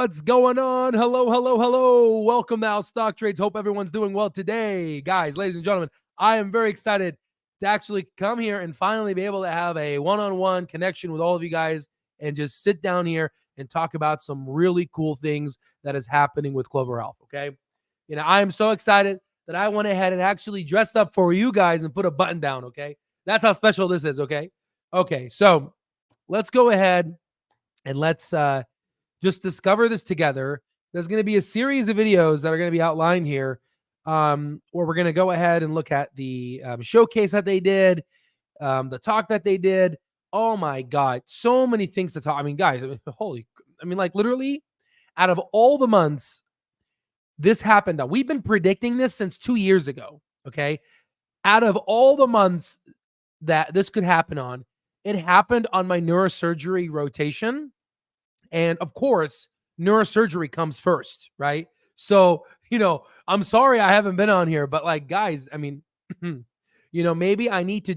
What's going on? Hello, hello, hello. Welcome to Our Stock Trades. Hope everyone's doing well today. Guys, ladies and gentlemen, I am very excited to actually come here and finally be able to have a one-on-one connection with all of you guys and just sit down here and talk about some really cool things that is happening with Clover Health, okay? I am so excited that I went ahead and actually dressed up for you guys and put a button down, okay? That's how special this is, okay? Okay, so let's go ahead and let's just discover this together. There's going to be a series of videos that are going to be outlined here where we're going to go ahead and look at the showcase that they did, the talk that they did. Oh my God, so many things to talk. I mean, guys, like literally out of all the months this happened, we've been predicting this since 2 years ago, okay? Out of all the months that this could happen on, it happened on my neurosurgery rotation. And of course, neurosurgery comes first, right? So, I'm sorry I haven't been on here, but like, guys, I mean, maybe I need to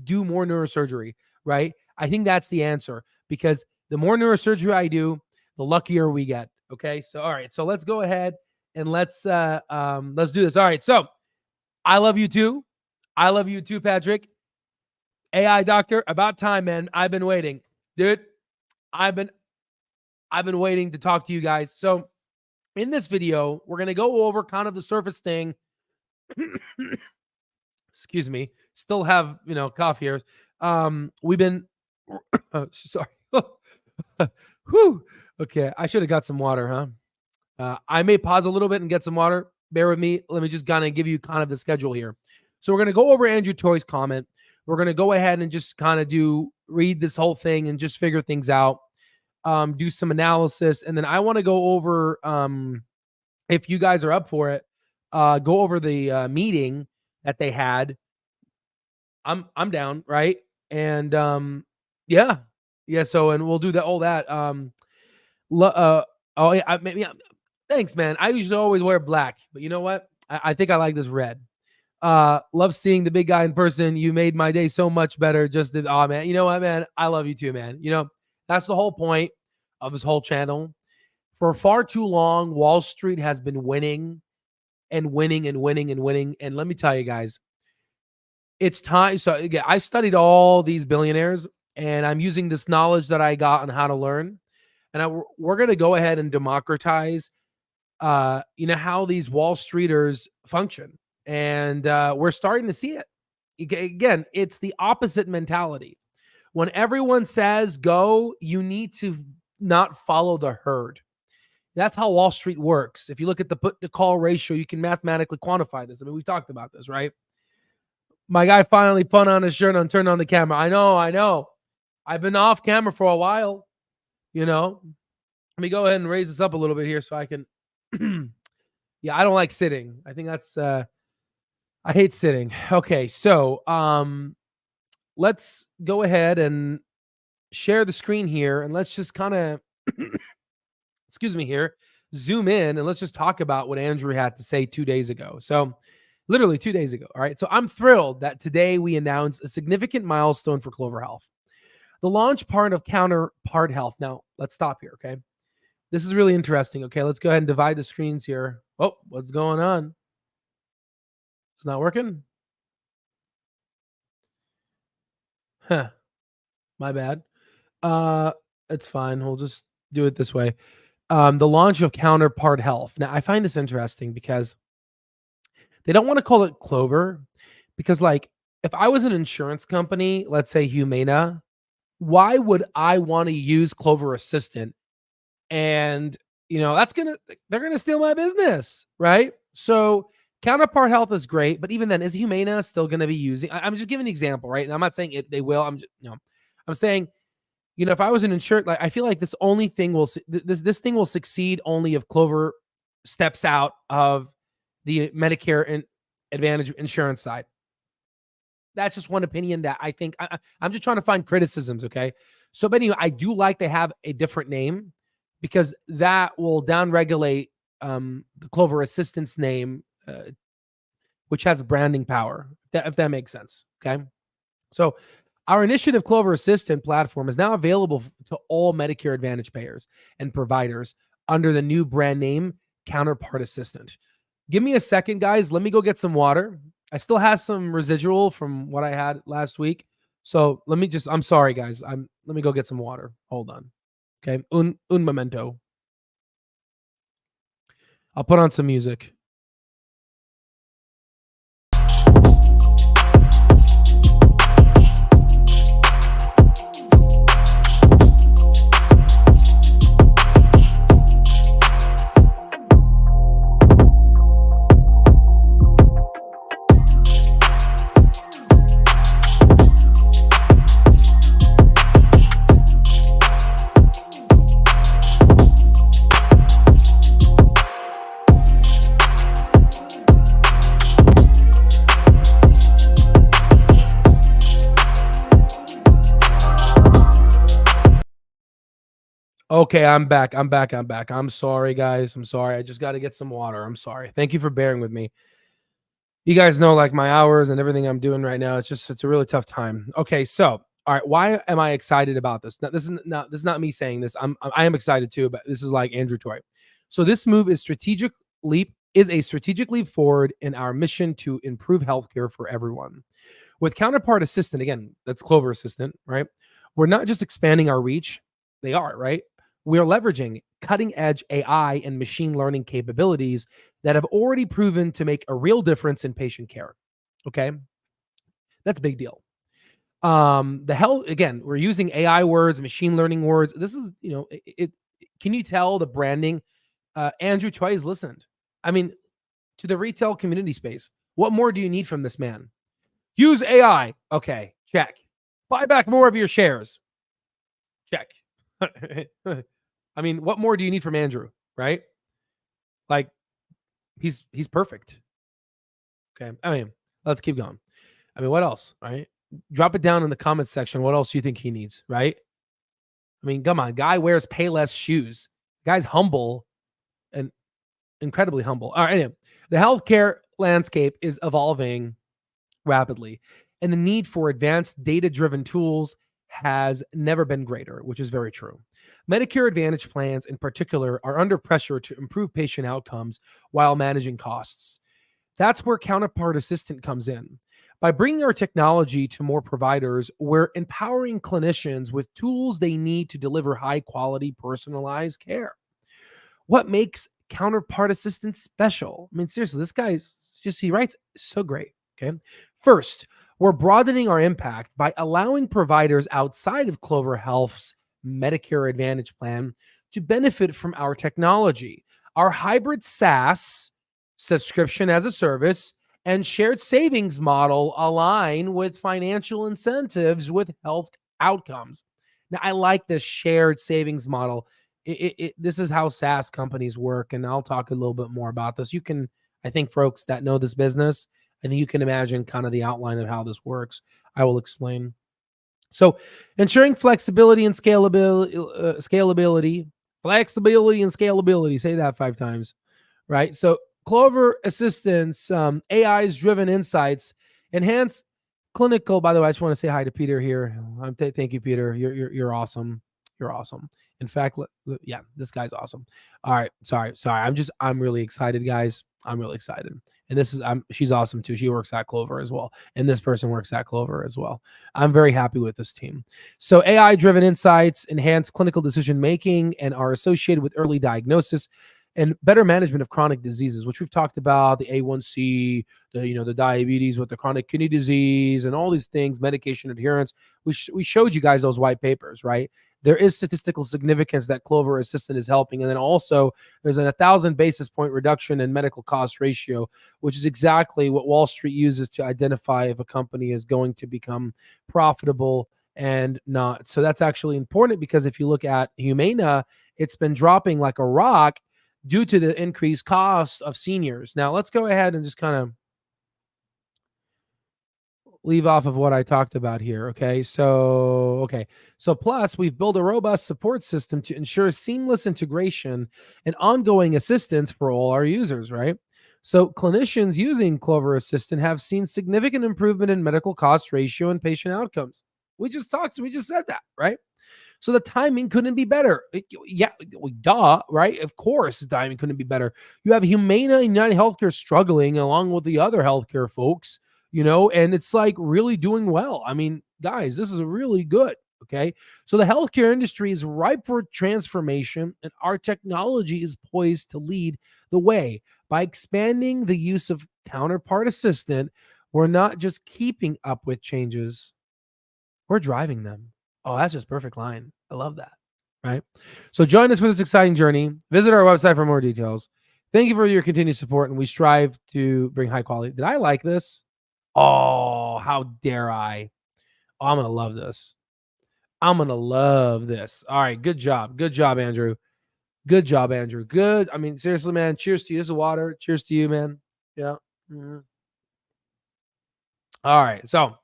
do more neurosurgery, right? I think that's the answer because the more neurosurgery I do, the luckier we get. Okay. So, all right. So let's go ahead and let's do this. All right. So I love you too. I love you too, Patrick. AI doctor, about time, man. I've been waiting, dude. I've been waiting to talk to you guys. So in this video, we're going to go over kind of the surface thing. Excuse me. Still have, cough here. We've been, sorry. Whew. Okay. I should have got some water, huh? I may pause a little bit and get some water. Bear with me. Let me just kind of give you kind of the schedule here. So we're going to go over Andrew Toy's comment. We're going to go ahead and just kind of read this whole thing and just figure things out. Do some analysis, and then I want to go over, if you guys are up for it, go over the meeting that they had. I'm down, right? And yeah. So, and we'll do all that. Thanks, man. I usually always wear black, but you know what? I think I like this red. Love seeing the big guy in person. You made my day so much better. Man. You know what, man? I love you too, man. That's the whole point of this whole channel. For far too long, Wall Street has been winning and winning and winning and winning. And let me tell you guys, it's time. So again, I studied all these billionaires and I'm using this knowledge that I got on how to learn. And we're going to go ahead and democratize, how these Wall Streeters function. And we're starting to see it. Again, it's the opposite mentality. When everyone says go, you need to not follow the herd. That's how Wall Street works. If you look at the put to call ratio, you can mathematically quantify this. I mean, we've talked about this, right? My guy finally put on his shirt and turned on the camera. I know. I've been off camera for a while, Let me go ahead and raise this up a little bit here so I can. Yeah, I don't like sitting. I think that's, I hate sitting. Okay, so let's go ahead and share the screen here and let's just kind of, excuse me here, zoom in and let's just talk about what Andrew had to say 2 days ago. So literally 2 days ago. All right. So I'm thrilled that today we announced a significant milestone for Clover Health, the launch part of Counterpart Health. Now let's stop here. Okay. This is really interesting. Okay. Let's go ahead and divide the screens here. Oh, what's going on? It's not working. Huh. My bad. It's fine. We'll just do it this way. The launch of Counterpart Health. Now, I find this interesting because they don't want to call it Clover because, like, if I was an insurance company, let's say Humana, why would I want to use Clover Assistant? And, they're going to steal my business, right? So Counterpart Health is great, but even then, is Humana still going to be using? I'm just giving an example, right? And I'm not saying they will. I'm saying, if I was an insured, like I feel like this thing will succeed only if Clover steps out of the Medicare and Advantage insurance side. That's just one opinion that I think I'm just trying to find criticisms. Okay. So, but anyway, I do like to have a different name because that will downregulate the Clover Assistant's name, which has branding power, if that makes sense. Okay. So our initiative Clover Assistant platform is now available to all Medicare Advantage payers and providers under the new brand name Counterpart Assistant. Give me a second, guys. Let me go get some water. I still have some residual from what I had last week. So I'm sorry, guys. Let me go get some water. Hold on. Okay. Un momento. I'll put on some music. Okay, I'm back. I'm sorry, guys. I'm sorry. I just got to get some water. I'm sorry. Thank you for bearing with me. You guys know like my hours and everything I'm doing right now. It's a really tough time. Okay, so all right, why am I excited about this? Now, this is not me saying this. I am excited too, but this is like Andrew Toy. So this move is a strategic leap forward in our mission to improve healthcare for everyone. With Counterpart Assistant, again, that's Clover Assistant, right? We're not just expanding our reach, they are, right? We're leveraging cutting edge AI and machine learning capabilities that have already proven to make a real difference in patient care. Okay. That's a big deal. The hell, again, we're using AI words, machine learning words. This is, can you tell the branding? Andrew Choi listened. I mean, to the retail community space. What more do you need from this man? Use AI. Okay, check. Buy back more of your shares. Check. I mean, what more do you need from Andrew, right? Like, he's perfect. Okay. I mean, let's keep going. I mean, what else, right? Drop it down in the comments section. What else do you think he needs, right? I mean, come on. Guy wears Payless shoes. Guy's humble and incredibly humble. All right. Anyway, the healthcare landscape is evolving rapidly, and the need for advanced data-driven tools has never been greater, which is very true. Medicare Advantage plans in particular are under pressure to improve patient outcomes while managing costs. That's where Counterpart Assistant comes in. By bringing our technology to more providers, we're empowering clinicians with tools they need to deliver high-quality, personalized care. What makes Counterpart Assistant special? I mean, seriously, this guy he writes so great. Okay. First, we're broadening our impact by allowing providers outside of Clover Health's Medicare Advantage plan to benefit from our technology. Our hybrid SaaS, subscription as a service, and shared savings model align with financial incentives with health outcomes. Now, I like this shared savings model. This is how SaaS companies work, and I'll talk a little bit more about this. You can, I think, folks that know this business, I think you can imagine kind of the outline of how this works. I will explain. So, ensuring flexibility and scalability, say that 5 times, right? So, Clover Assistance, AI's driven insights, enhance clinical. By the way, I just want to say hi to Peter here. Thank you, Peter. You're awesome. You're awesome. In fact, yeah, this guy's awesome. All right, sorry. I'm really excited, guys. I'm really excited. And she's awesome too. She works at Clover as well. And this person works at Clover as well. I'm very happy with this team. So AI-driven insights enhance clinical decision-making and are associated with early diagnosis and better management of chronic diseases, which we've talked about, the A1C, the diabetes with the chronic kidney disease and all these things, medication adherence. We showed you guys those white papers, right? There is statistical significance that Clover Assistant is helping. And then also there's an 1,000 basis point reduction in medical cost ratio, which is exactly what Wall Street uses to identify if a company is going to become profitable and not. So that's actually important because if you look at Humana, it's been dropping like a rock due to the increased cost of seniors. Now let's go ahead and just kind of leave off of what I talked about here. Okay. So plus we've built a robust support system to ensure seamless integration and ongoing assistance for all our users, right? So clinicians using Clover Assistant have seen significant improvement in medical cost ratio and patient outcomes. We just said that, right? So the timing couldn't be better. Yeah, duh, right? Of course, the timing couldn't be better. You have Humana and United Healthcare struggling along with the other healthcare folks, and it's like really doing well. I mean, guys, this is really good. Okay. So the healthcare industry is ripe for transformation, and our technology is poised to lead the way. By expanding the use of counterpart assistant, we're not just keeping up with changes, we're driving them. Oh, that's just perfect line. I love that. Right. So join us for this exciting journey. Visit our website for more details. Thank you for your continued support, and we strive to bring high quality. Did I like this? Oh, how dare I? Oh, I'm going to love this. I'm going to love this. All right. Good job. Good job, Andrew. Good job, Andrew. Good. I mean, seriously, man. Cheers to you. This is water. Cheers to you, man. Yeah. Mhm. All right. So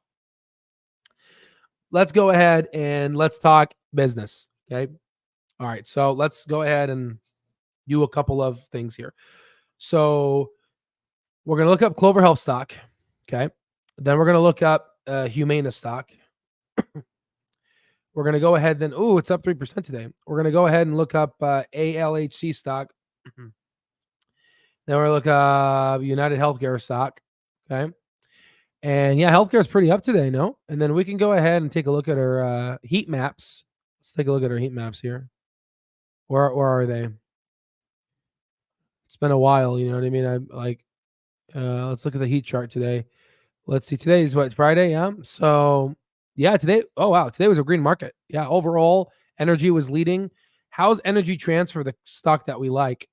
let's go ahead and let's talk business. Okay. All right. So let's go ahead and do a couple of things here. So we're going to look up Clover Health stock. Okay. Then we're going to look up Humana stock. We're going to go ahead then. Oh, it's up 3% today. We're going to go ahead and look up ALHC stock. Then we're look up United Healthcare stock. Okay. And yeah, healthcare is pretty up today, no? And then we can go ahead and take a look at our heat maps. Let's take a look at our heat maps here. Where are they? It's been a while, you know what I mean? I'm like, let's look at the heat chart today. Let's see. Today is what, Friday? Yeah. So yeah, today. Oh wow, today was a green market. Yeah. Overall, energy was leading. How's Energy Transfer the stock that we like?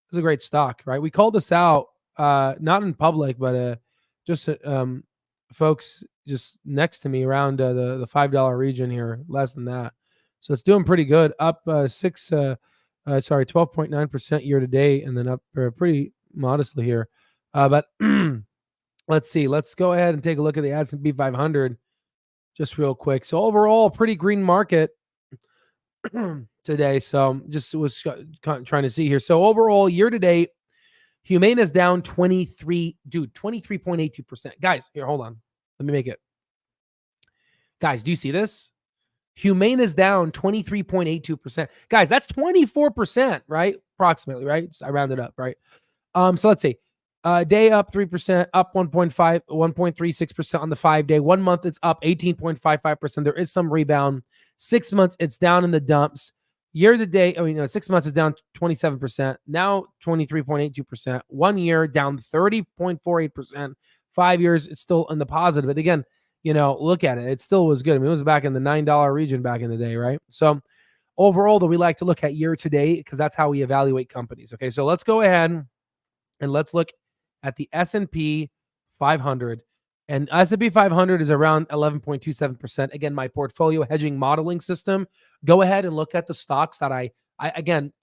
It's a great stock, right? We called this out, not in public, but just folks just next to me around the $5 region here, less than that. So it's doing pretty good, up 12.9% year to date, and then up pretty modestly here. But let's see. Let's go ahead and take a look at the S&P 500 just real quick. So overall, pretty green market today. So just was trying to see here. So overall, year to date, Humana's down 23.82%. Guys, here, hold on. Let me make it. Guys, do you see this? Humana's down 23.82%. Guys, that's 24%, right? Approximately, right? I rounded up, right? So let's see. Day up 3%, up 1.36% on the 5-day. 1 month, it's up 18.55%. There is some rebound. 6 months, it's down in the dumps. Year to date, 6 months is down 27%. Now 23.82%. 1 year down 30.48%. 5 years, it's still in the positive. But again, look at it. It still was good. I mean, it was back in the $9 region back in the day, right? So overall, though, we like to look at year to date because that's how we evaluate companies. Okay, so let's go ahead and let's look at the S&P 500. And S&P 500 is around 11.27%. Again, my portfolio hedging modeling system. Go ahead and look at the stocks that I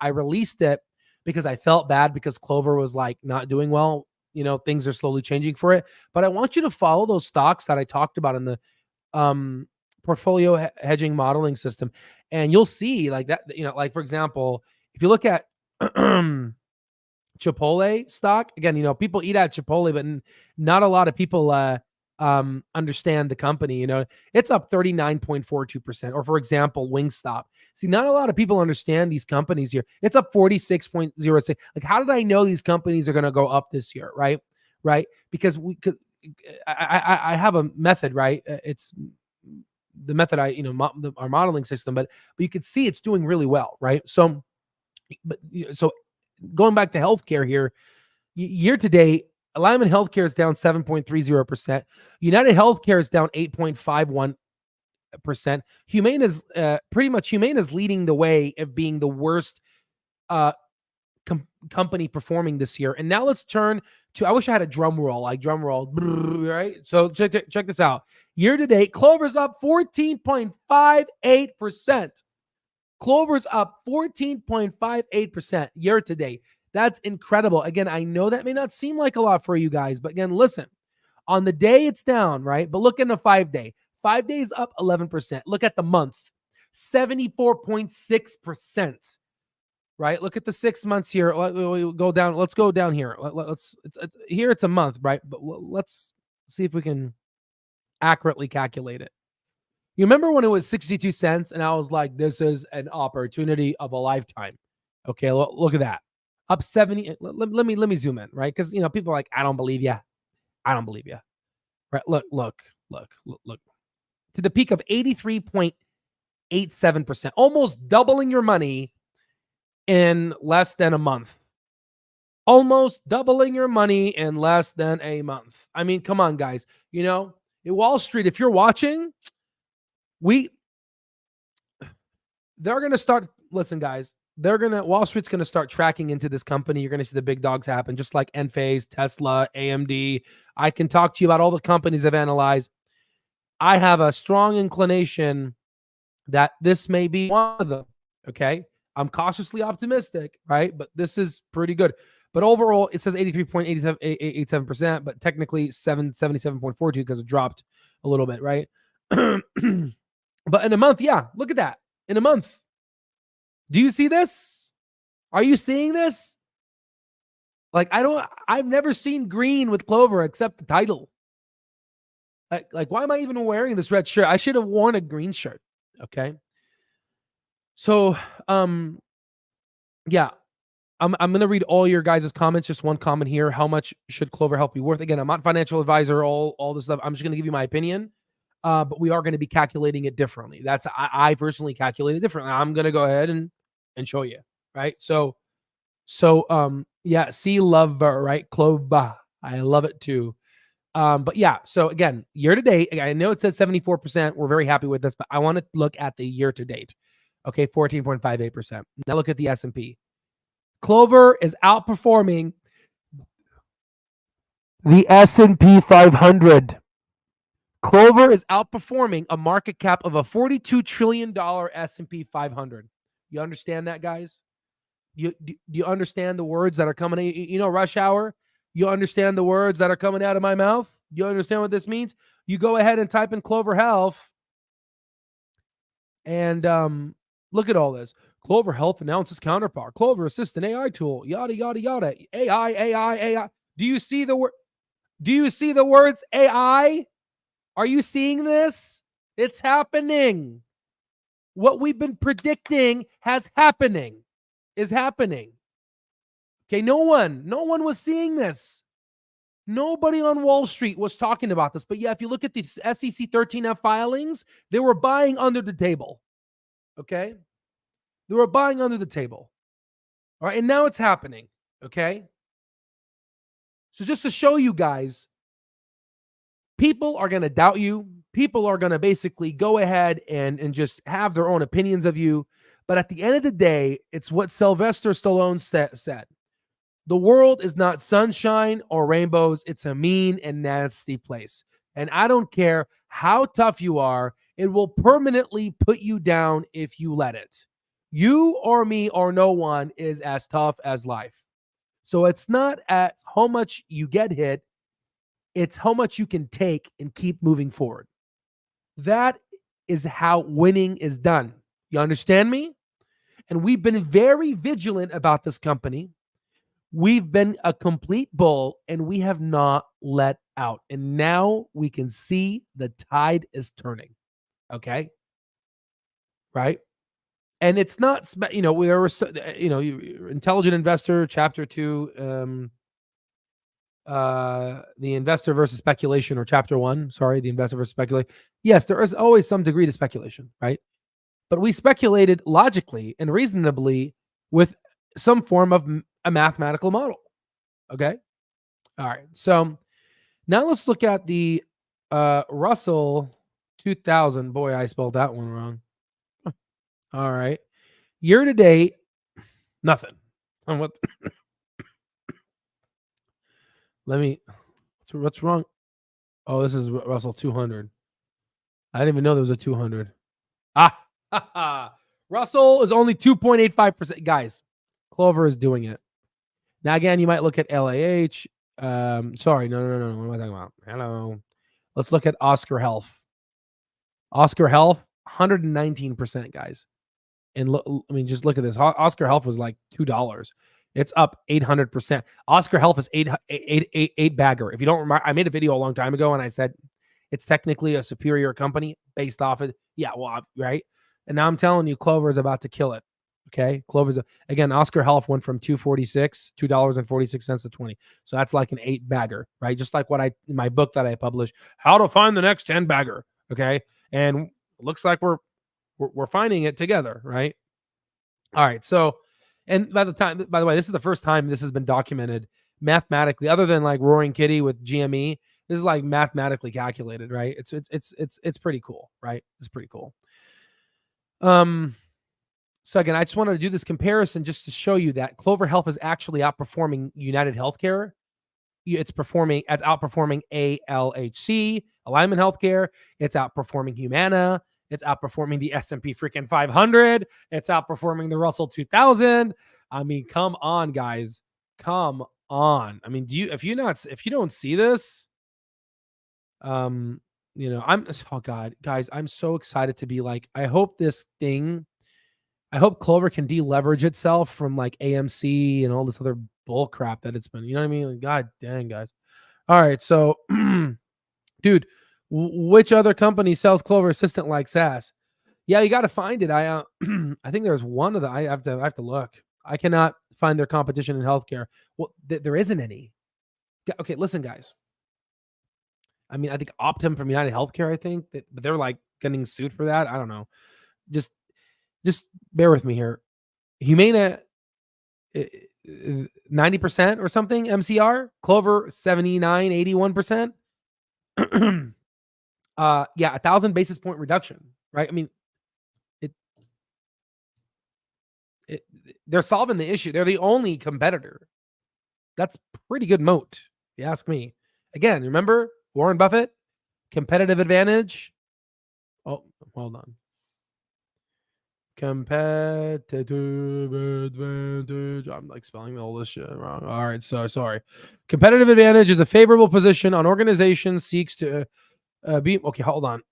released it because I felt bad because Clover was like not doing well. Things are slowly changing for it. But I want you to follow those stocks that I talked about in the portfolio hedging modeling system. And you'll see like that, like for example, if you look at Chipotle stock, again, people eat at Chipotle, but not a lot of people understand the company. It's up 39.42%. Or for example, Wingstop. See, not a lot of people understand these companies here. It's up 46.06. Like, how did I know these companies are going to go up this year? Right. Because I have a method, right? It's the method our modeling system, but you could see it's doing really well. Right. So going back to healthcare here, year to date, Alignment Healthcare is down 7.30%. United Healthcare is down 8.51%. Humana's Humana's leading the way of being the worst company performing this year. And now let's turn to, I wish I had a drum roll, right? So check this out. Year to date, Clover's up 14.58%. Clover's up 14.58% year to date. That's incredible. Again, I know that may not seem like a lot for you guys, but again, listen, on the day it's down, right? But look at the 5-day. 5 days up 11%. Look at the month, 74.6%, right? Look at the 6 months here. We'll go down. Let's go down here. Here it's a month, right? But let's see if we can accurately calculate it. You remember when it was 62 cents and I was like, this is an opportunity of a lifetime. Okay, look at that. Up 70. Let me zoom in, right? Because people are like, I don't believe you. I don't believe you. Right? Look. To the peak of 83.87%, almost doubling your money in less than a month. Almost doubling your money in less than a month. I mean, come on, guys. In Wall Street, if you're watching, they're going to start, listen, guys, Wall Street's going to start tracking into this company. You're going to see the big dogs happen, just like Enphase, Tesla, AMD. I can talk to you about all the companies I've analyzed. I have a strong inclination that this may be one of them. Okay. I'm cautiously optimistic, right? But this is pretty good. But overall, it says 83.87%, but technically 77.42 because it dropped a little bit, right? But in a month, yeah, look at that. In a month. Do you see this? Are you seeing this? Like, I've never seen green with Clover except the title. Like, why am I even wearing this red shirt? I should have worn a green shirt. Okay. So, yeah, I'm going to read all your guys' comments. Just one comment here. How much should Clover Health be worth? Again, I'm not a financial advisor, all this stuff. I'm just going to give you my opinion. But we are going to be calculating it differently. I personally calculate it differently. I'm going to go ahead and show you, right? So, yeah, CLOVER, right? CLOVER. I love it too. But yeah, so again, year to date, I know it said 74%. We're very happy with this, but I want to look at the year to date. Okay, 14.58%. Now look at the S&P. Clover is outperforming the S&P 500. Clover is outperforming a market cap of a $42 trillion S&P 500. You understand that, guys? Do you understand the words that are coming? Rush hour. You understand the words that are coming out of my mouth? You understand what this means? You go ahead and type in Clover Health, and look at all this. Clover Health announces Counterpart. Clover Assistant AI tool. Yada yada yada. AI. Do you see the word? Do you see the words AI? Are you seeing this? It's happening. What we've been predicting is happening. Okay, no one was seeing this. Nobody on Wall Street was talking about this. But yeah, if you look at the SEC 13F filings, they were buying under the table. Okay? They were buying under the table. All right, and now it's happening. Okay? So just to show you guys, people are going to doubt you. People are going to basically go ahead and just have their own opinions of you. But at the end of the day, it's what Sylvester Stallone said. The world is not sunshine or rainbows. It's a mean and nasty place. And I don't care how tough you are, it will permanently put you down if you let it. You or me or no one is as tough as life. So it's not as how much you get hit, it's how much you can take and keep moving forward. That is how winning is done. You understand me? And we've been very vigilant about this company. We've been a complete bull and we have not let out. And now we can see the tide is turning. Okay. Right. And it's not, there was, Intelligent Investor, Chapter 2, the investor versus speculation, or Chapter 1, the investor versus speculation. Yes, there is always some degree to speculation, right? But we speculated logically and reasonably with some form of a mathematical model. Okay. All right. So now let's look at the Russell 2000. Boy, I spelled that one wrong. All right. Year to date, nothing. What's wrong? Oh, this is Russell 200. I didn't even know there was a 200. Russell is only 2.85%. Guys, Clover is doing it. Now, again, you might look at LAH. Sorry, no. What am I talking about? Hello. Let's look at Oscar Health. Oscar Health, 119%, guys. And just look at this. Oscar Health was like $2. It's up 800%. Oscar Health is eight bagger. If you don't remember, I made a video a long time ago and I said it's technically a superior company based off of, yeah, well, right. And now I'm telling you, Clover is about to kill it. Okay. Clover's, again, Oscar Health went from $2.46 to 20. So that's like an 8-bagger, right? Just like in my book that I published, How to Find the Next 10-bagger. Okay. And it looks like we're finding it together, right? All right. So, and by the way, this is the first time this has been documented mathematically, other than like Roaring Kitty with GME. This is like mathematically calculated, right? It's pretty cool, right? It's pretty cool. So again, I just wanted to do this comparison just to show you that Clover Health is actually outperforming United Healthcare. It's outperforming ALHC, Alignment Healthcare. It's outperforming Humana. It's outperforming the S&P freaking 500. It's outperforming the Russell 2000. I mean, come on, guys. Come on. I mean, if you don't see this, oh God, guys, I'm so excited to be like, I hope Clover can deleverage itself from like AMC and all this other bull crap that it's been, you know what I mean? Like, God dang, guys. All right. So, dude, which other company sells Clover Assistant like SaaS? Yeah, you got to find it. I think there's one of the, I have to look. I cannot find their competition in healthcare. Well, there isn't any. Okay. Listen, guys. I mean, I think Optum from United Healthcare, but they're like getting sued for that. I don't know. Just bear with me here. Humana, 90% or something MCR. Clover 79, 81%. Yeah, 1,000 basis point reduction, right? I mean, they're solving the issue. They're the only competitor. That's pretty good moat, if you ask me. Again, remember Warren Buffett, competitive advantage. Oh, hold on. Competitive advantage. I'm like spelling all this shit wrong. All right, so sorry. Competitive advantage is a favorable position an organization seeks to be. Okay, hold on.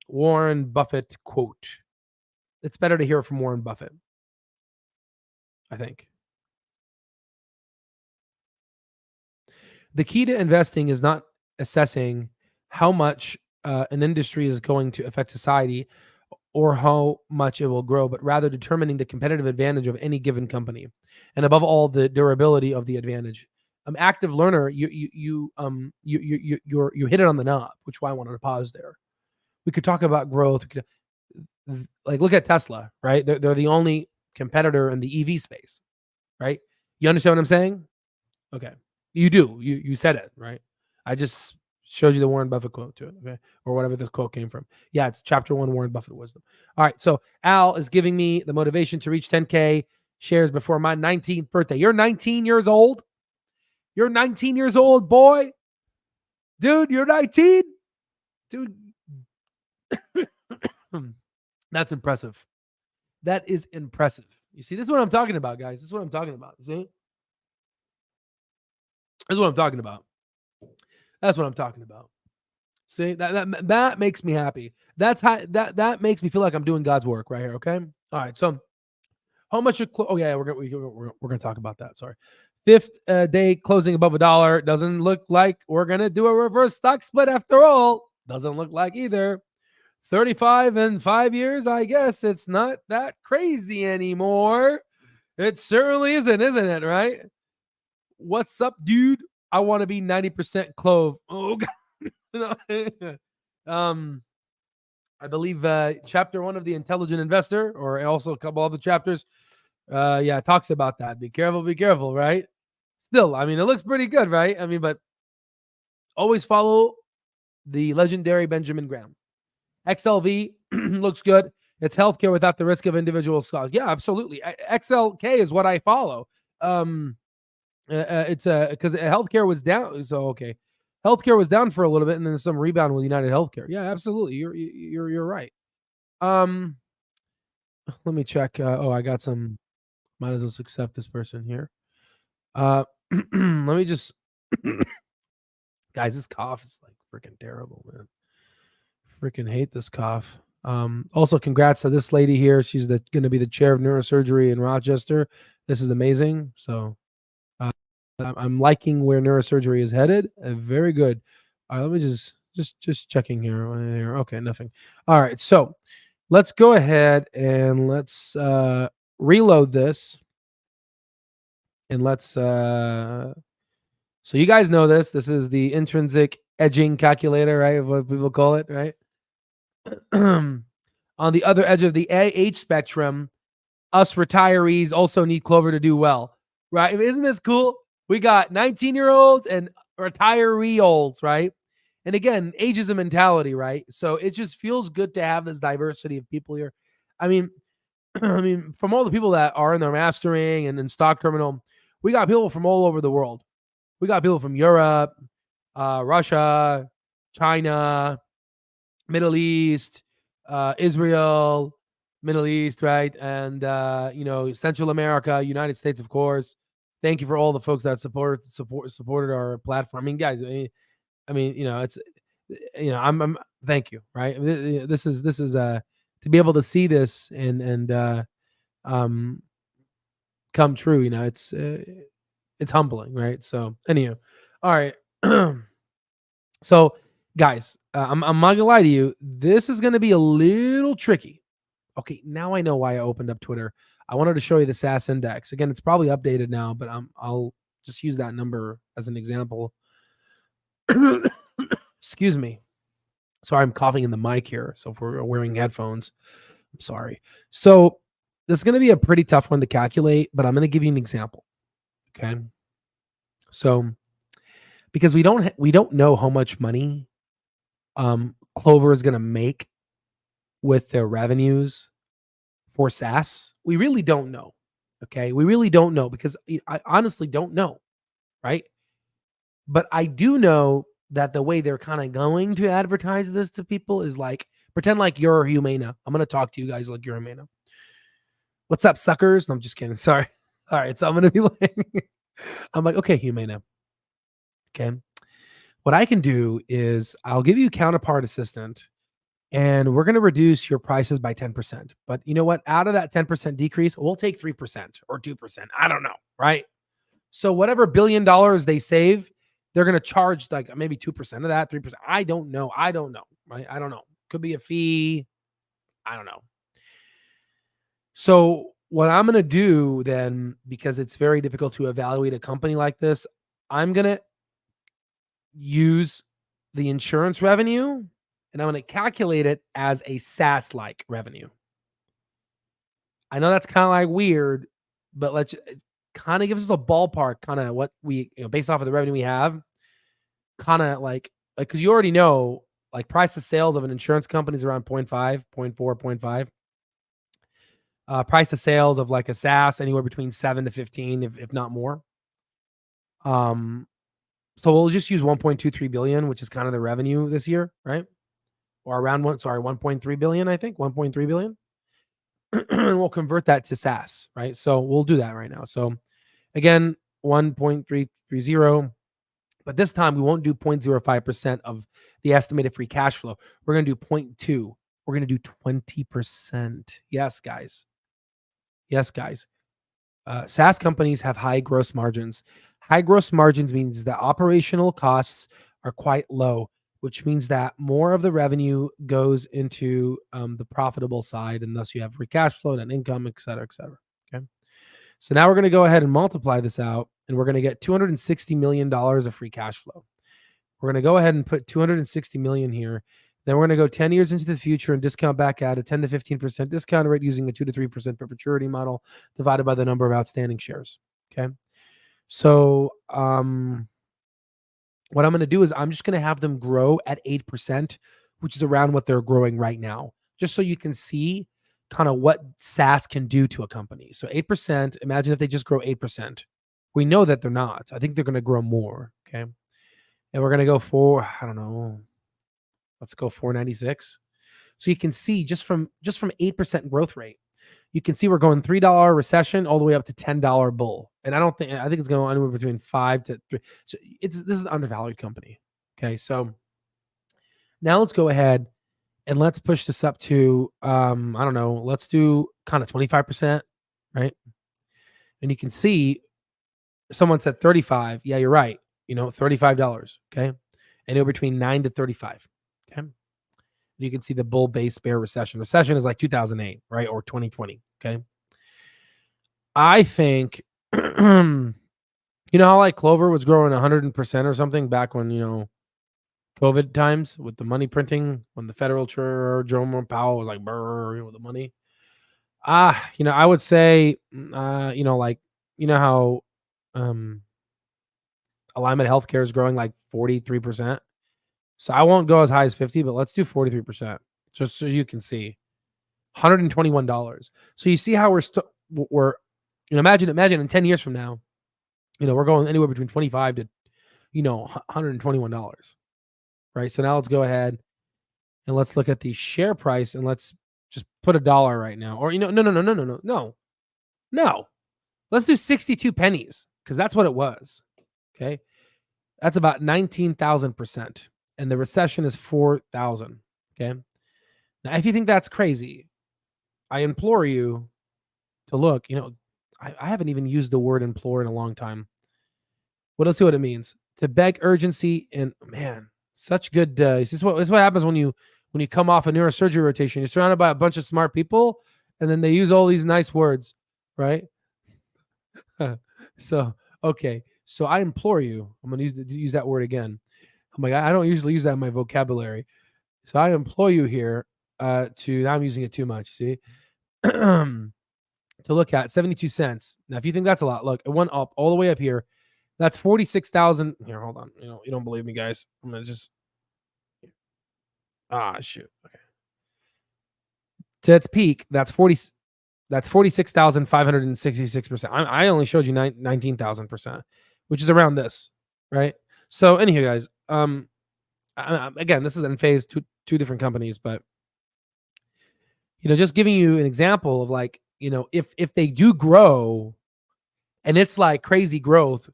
Warren Buffett quote. It's better to hear it from Warren Buffett, I think. The key to investing is not assessing how much an industry is going to affect society or how much it will grow, but rather determining the competitive advantage of any given company, and above all, the durability of the advantage. Active learner, you hit it on the knob, which is why I wanted to pause there. We could talk about growth. Like look at Tesla, right? They're the only competitor in the EV space, right? You understand what I'm saying? Okay, you do. You said it, right? I just showed you the Warren Buffett quote to it, okay? Or whatever this quote came from. Yeah, it's chapter 1, Warren Buffett wisdom. All right, so Al is giving me the motivation to reach 10K shares before my 19th birthday. You're 19 years old? You're 19 years old, boy? Dude, you're 19? Dude. That's impressive. That is impressive. You see, this is what I'm talking about, guys. This is what I'm talking about. You see? This is what I'm talking about. That's what I'm talking about. See, that makes me happy. That's how that makes me feel like I'm doing God's work right here. Okay. All right. So, how much? Oh yeah, we're gonna talk about that. Sorry. Fifth day closing above $1. Doesn't look like we're gonna do a reverse stock split after all. Doesn't look like either. 35 and 5 years. I guess it's not that crazy anymore. It certainly isn't it? Right? What's up, dude? I want to be 90% clove. Oh God. I believe chapter 1 of The Intelligent Investor, or also a couple other chapters, talks about that. Be careful, right? Still, I mean, it looks pretty good, right? I mean, but always follow the legendary Benjamin Graham. XLV looks good. It's healthcare without the risk of individual stocks. Yeah, absolutely. XLK is what I follow. It's because healthcare was down. So okay, healthcare was down for a little bit, and then some rebound with United Healthcare. Yeah, absolutely. You're right. Let me check. I got some. Might as well accept this person here. Let me just. Guys, this cough is like freaking terrible, man. Freaking hate this cough. Also, congrats to this lady here. She's going to be the chair of neurosurgery in Rochester. This is amazing. So. I'm liking where neurosurgery is headed. Very good. Let me just Just checking here. Okay, nothing. All right, so let's go ahead and let's reload this, and let's so you guys know this. This is the intrinsic edging calculator, right? What people call it, right? On the other edge of the age spectrum, us retirees also need Clover to do well, right? Isn't this cool? We got 19-year-olds and retiree olds, right? And again, age is a mentality, right? So it just feels good to have this diversity of people here. I mean, from all the people that are in their mastering and in stock terminal, we got people from all over the world. We got people from Europe, Russia, China, Middle East, Israel, Middle East, right? And Central America, United States, of course. Thank you for all the folks that supported our platform. I mean, guys, it's I'm thank you, right? This is to be able to see this and come true, it's humbling, right? So, anyhow, all right. So, guys, I'm not gonna lie to you. This is gonna be a little tricky. Okay, now I know why I opened up Twitter. I wanted to show you the SaaS index. Again, it's probably updated now, but I'll just use that number as an example. Excuse me. Sorry, I'm coughing in the mic here. So if we're wearing headphones, I'm sorry. So this is going to be a pretty tough one to calculate, but I'm going to give you an example. Okay. So because we don't know how much money Clover is going to make with their revenues for SaaS, we really don't know. Okay. We really don't know because I honestly don't know. Right. But I do know that the way they're kind of going to advertise this to people is like, pretend like you're Humana. I'm going to talk to you guys like you're Humana. What's up, suckers? No, I'm just kidding. Sorry. All right. So I'm going to be like, I'm like, okay, Humana. Okay. What I can do is I'll give you Counterpart Assistant and we're going to reduce your prices by 10%. But you know what? Out of that 10% decrease, we'll take 3% or 2%. I don't know. Right. So whatever $1 billion they save, they're going to charge like maybe 2% of that, 3%. I don't know. Right? I don't know. Could be a fee. I don't know. So what I'm going to do then, because it's very difficult to evaluate a company like this, I'm going to use the insurance revenue and I'm going to calculate it as a SaaS-like revenue. I know that's kind of like weird, but it kind of gives us a ballpark, kind of what we, based off of the revenue we have, kind of like, because you already know, like price of sales of an insurance company is around 0.5, 0.4, 0.5. Price of sales of like a SaaS anywhere between 7 to 15, if not more. So we'll just use 1.23 billion, which is kind of the revenue this year, right? Or around 1.3 billion, I think 1.3 billion. And we'll convert that to SaaS, right? So we'll do that right now. So again, 1.330, but this time we won't do 0.05% of the estimated free cash flow. We're going to do 0.2. We're going to do 20%. Yes, guys. SaaS companies have high gross margins. High gross margins means that operational costs are quite low, which means that more of the revenue goes into the profitable side, and thus you have free cash flow and income, et cetera, et cetera. Okay. So now we're going to go ahead and multiply this out, and we're going to get $260 million of free cash flow. We're going to go ahead and put 260 million here. Then we're going to go 10 years into the future and discount back at a 10 to 15% discount rate using a 2 to 3% perpetuity model divided by the number of outstanding shares. Okay. So what I'm going to do is I'm just going to have them grow at 8%, which is around what they're growing right now, just so you can see kind of what SaaS can do to a company. So 8%, imagine if they just grow 8%. We know that they're not. I think they're going to grow more. Okay. And we're going to go for, I don't know, let's go 496. So you can see just from 8% growth rate, you can see we're going $3 recession all the way up to $10 bull. And I think it's going anywhere between 5 to 3. So this is an undervalued company. Okay. So now let's go ahead and let's push this up to, I don't know, let's do kind of 25%, right? And you can see someone said 35. Yeah, you're right. $35. Okay. anywhere between 9 to 35. Okay. You can see the bull base bear recession. Recession is like 2008, right? Or 2020. Okay. I think, you know how like Clover was growing 100% or something back when, COVID times with the money printing, when the federal chair, Jerome Powell was like, brr, with the money. I would say, how um, Alignment Healthcare is growing like 43%. So I won't go as high as 50, but let's do 43%, just so you can see. $121. So you see how we're imagine in 10 years from now, we're going anywhere between 25 to $121. Right? So now let's go ahead and let's look at the share price and let's just put $1 right now. Or no. Let's do 62 pennies because that's what it was. Okay. That's about 19,000%. And the recession is 4,000. Okay. Now, if you think that's crazy, I implore you to look. I haven't even used the word implore in a long time. Well, let's see what it means. To beg urgency and man, such good. This is what happens when you come off a neurosurgery rotation. You're surrounded by a bunch of smart people, and then they use all these nice words, right? So okay, so I implore you. I'm going to use that word again. I'm like, I don't usually use that in my vocabulary, so I implore you here to. Now I'm using it too much. See, to look at 72 cents. Now, if you think that's a lot, look, it went up all the way up here. That's 46,000. Here, hold on. You don't believe me, guys. I'm gonna just. Shoot. Okay. To its peak, that's 40. That's 46,566%. I only showed you 19,000%, which is around this, right? So, anywho, guys, again, this is in phase two different companies, but just giving you an example of like, if they do grow, and it's like crazy growth,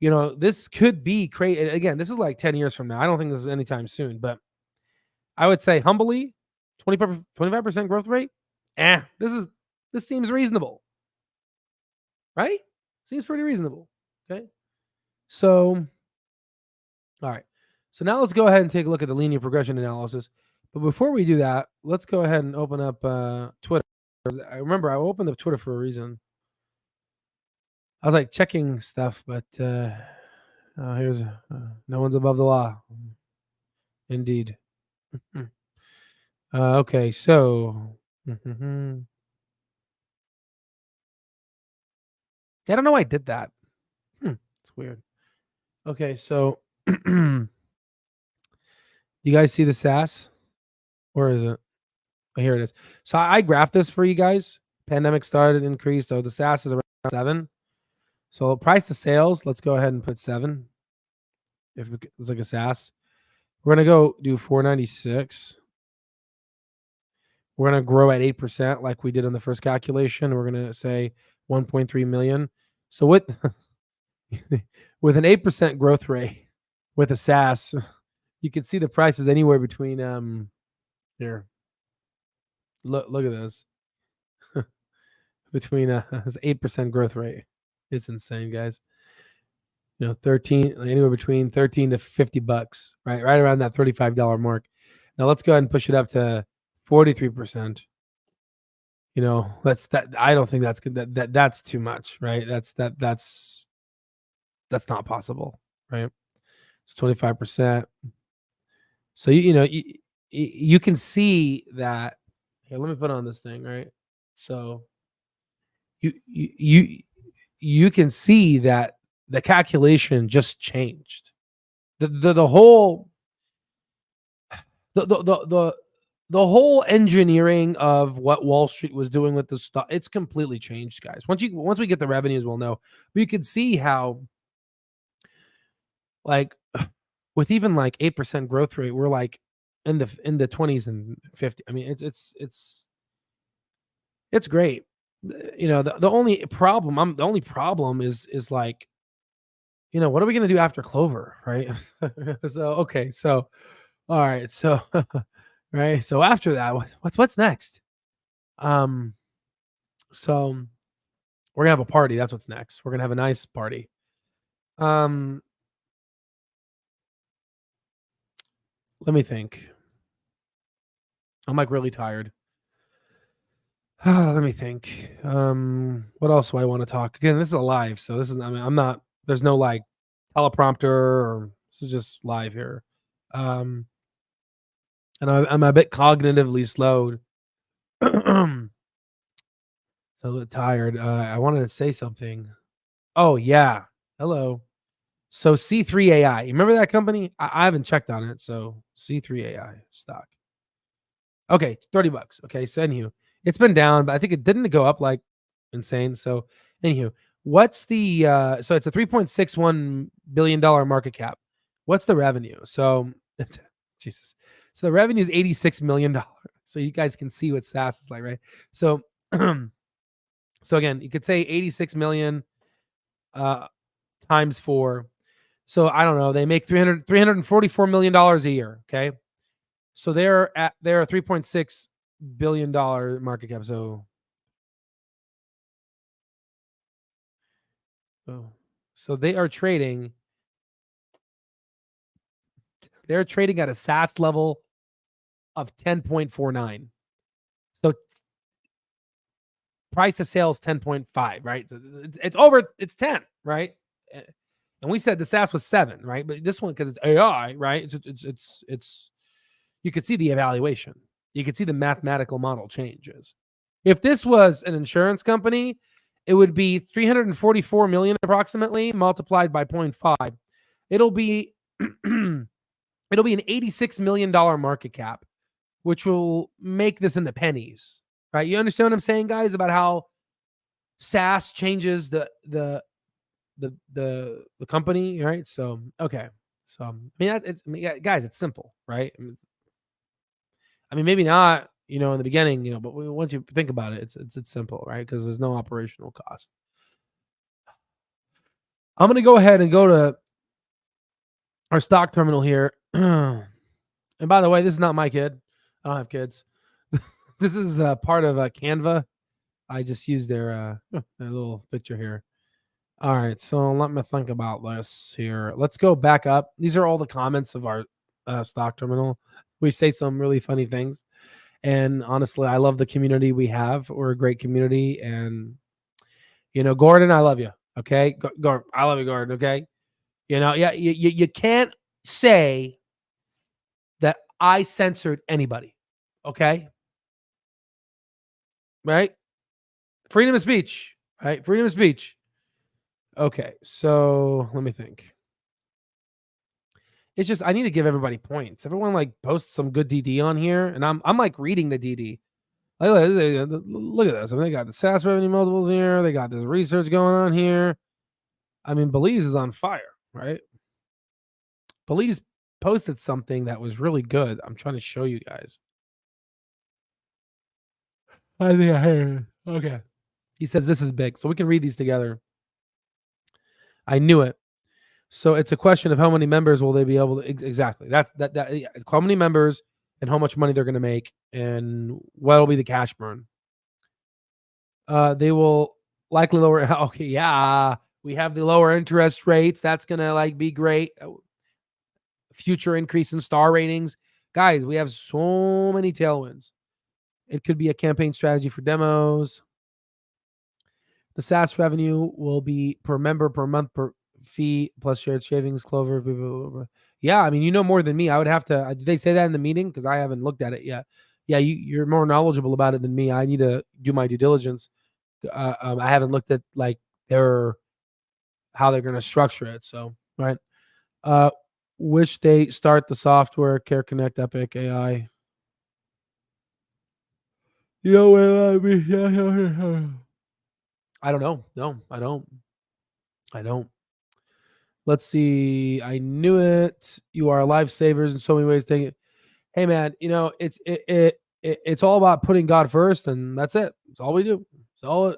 this could be crazy. Again, this is like 10 years from now. I don't think this is anytime soon, but I would say humbly, 25% growth rate. This seems reasonable, right? Seems pretty reasonable. Okay. So, all right. So now let's go ahead and take a look at the linear progression analysis. But before we do that, let's go ahead and open up Twitter. I remember I opened up Twitter for a reason. I was like checking stuff, but here's no one's above the law. Indeed. Okay, so I don't know why I did that. It's weird. Okay, so you guys see the SaaS? Where is it? Oh, here it is. So I graphed this for you guys. Pandemic started, increased. So the SaaS is around 7. So price to sales, let's go ahead and put 7. If it's like a SaaS, we're gonna go do 496. We're gonna grow at 8% like we did on the first calculation. We're gonna say 1.3 million. So with with an 8% growth rate with a SaaS, you can see the prices anywhere between here. Look at this. Between this 8% growth rate. It's insane, guys. anywhere between 13 to $50, right? Right around that $35 mark. Now let's go ahead and push it up to 43%. That's that. I don't think that's good. That's too much, right? That's not possible, right? It's 25%. So you can see that. Here, let me put on this thing, right? So you can see that the calculation just changed. The whole the whole engineering of what Wall Street was doing with the stock, it's completely changed, guys. Once we get the revenues, we'll know. But you can see how, like, with even like 8% growth rate, we're like in the 20s and 50. I mean, it's great. The only problem is like, what are we gonna do after Clover, right? So okay, so all right, so right, so after that, what's next? So we're gonna have a party. That's what's next. We're gonna have a nice party. Um, Let me think. I'm like really tired. Let me think. What else do I want to talk? Again, this is a live, so this is. I mean, I'm not. There's no like teleprompter, or this is just live here. And I'm a bit cognitively slowed, so a little tired. I wanted to say something. Oh yeah, hello. So C3 AI, you remember that company? I haven't checked on it. So C3 AI stock. Okay, $30. Okay, so anywho, it's been down, but I think it didn't go up like insane. So anywho, what's the so it's a $3.61 billion market cap. What's the revenue? So Jesus. So the revenue is $86 million. So you guys can see what SaaS is like, right? So so again, you could say 86 million times 4. So I don't know, they make $344 million a year, okay? So they're a $3.6 billion market cap. So they are trading. They're trading at a SaaS level of 10.49. So price to sales 10.5, right? So it's over. It's 10, right? And we said the SaaS was 7, right? But this one, because it's AI, right? It's you could see the evaluation. You could see the mathematical model changes. If this was an insurance company, it would be 344 million approximately multiplied by 0.5. It'll be an $86 million market cap, which will make this in the pennies, right? You understand what I'm saying, guys, about how SaaS changes the company, right? So okay, so guys, it's simple, right? I mean, maybe not, in the beginning, but once you think about it, it's simple, right? Because there's no operational cost. I'm gonna go ahead and go to our stock terminal here. And by the way, this is not my kid. I don't have kids. This is part of Canva. I just used their little picture here. All right, so let me think about this here. Let's go back up. These are all the comments of our stock terminal. We say some really funny things. And honestly, I love the community we have. We're a great community. And, Gordon, I love you. Okay. I love you, Gordon. Okay. Yeah, you can't say that I censored anybody. Okay. Right. Freedom of speech. Right. Freedom of speech. Okay. So let me think. It's just I need to give everybody points. Everyone like posts some good DD on here, and I'm like reading the DD. Look at this. I mean, they got the SaaS revenue multiples here. They got this research going on here. I mean, Belize is on fire, right? Belize posted something that was really good. I'm trying to show you guys. I think I heard it. Okay. He says this is big, so we can read these together. I knew it. So it's a question of how many members will they be able to exactly. That yeah, how many members and how much money they're going to make and what will be the cash burn. They will likely lower. Okay, yeah, we have the lower interest rates. That's going to be great. Future increase in star ratings. Guys, we have so many tailwinds. It could be a campaign strategy for demos. The SaaS revenue will be per member per month per fee plus shared savings, Clover. Blah, blah, blah. Yeah, I mean, you know more than me. I would have to. Did they say that in the meeting? Because I haven't looked at it yet. Yeah, you're more knowledgeable about it than me. I need to do my due diligence. I haven't looked at how they're going to structure it. So right. Which they start the software, Care Connect, Epic, AI. You know what I mean? I don't know. No, I don't. I don't. Let's see. I knew it. You are lifesavers in so many ways. Take it. Hey man, it's all about putting God first, and that's it. It's all we do. It's all.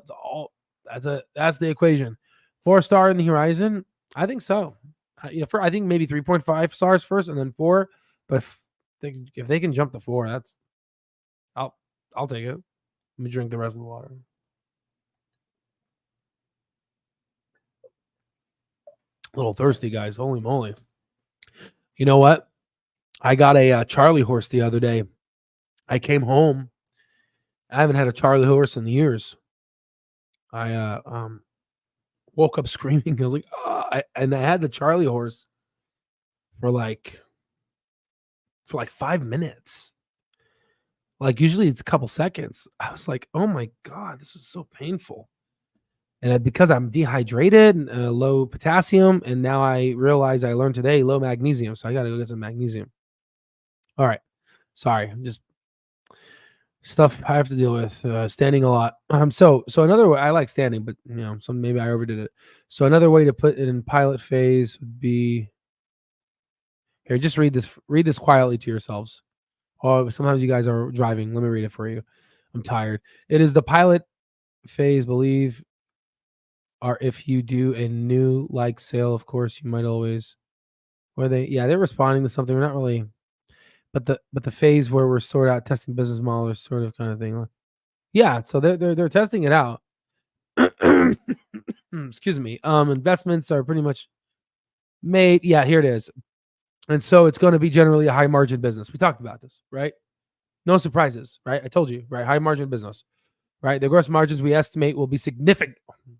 That's the equation. 4-star in the horizon. I think so. I think maybe 3.5 stars first, and then 4. But if they can jump to 4, I'll take it. Let me drink the rest of the water. A little thirsty, guys. Holy moly. You know what? I got a Charlie horse the other day. I came home. I haven't had a Charlie horse in years. I woke up screaming. I was like, oh, and I had the Charlie horse for like 5 minutes. Like usually it's a couple seconds. I was like, oh my God, this is so painful. And because I'm dehydrated and low potassium, and now I realize I learned today low magnesium, so I got to go get some magnesium. All right, sorry, just stuff I have to deal with. Standing a lot. So another way I like standing, but maybe I overdid it. So another way to put it in pilot phase would be here. Just read this. Read this quietly to yourselves. Oh, sometimes you guys are driving. Let me read it for you. I'm tired. It is the pilot phase. Believe or if you do a new like sale, of course, you might always. Where they're responding to something. We're not really, but the phase where we're sort out testing business model or sort of kind of thing. Yeah, so they're testing it out. Excuse me. Investments are pretty much made. Yeah, here it is. And so it's going to be generally a high margin business. We talked about this, right? No surprises, right? I told you, right? High margin business, right? The gross margins we estimate will be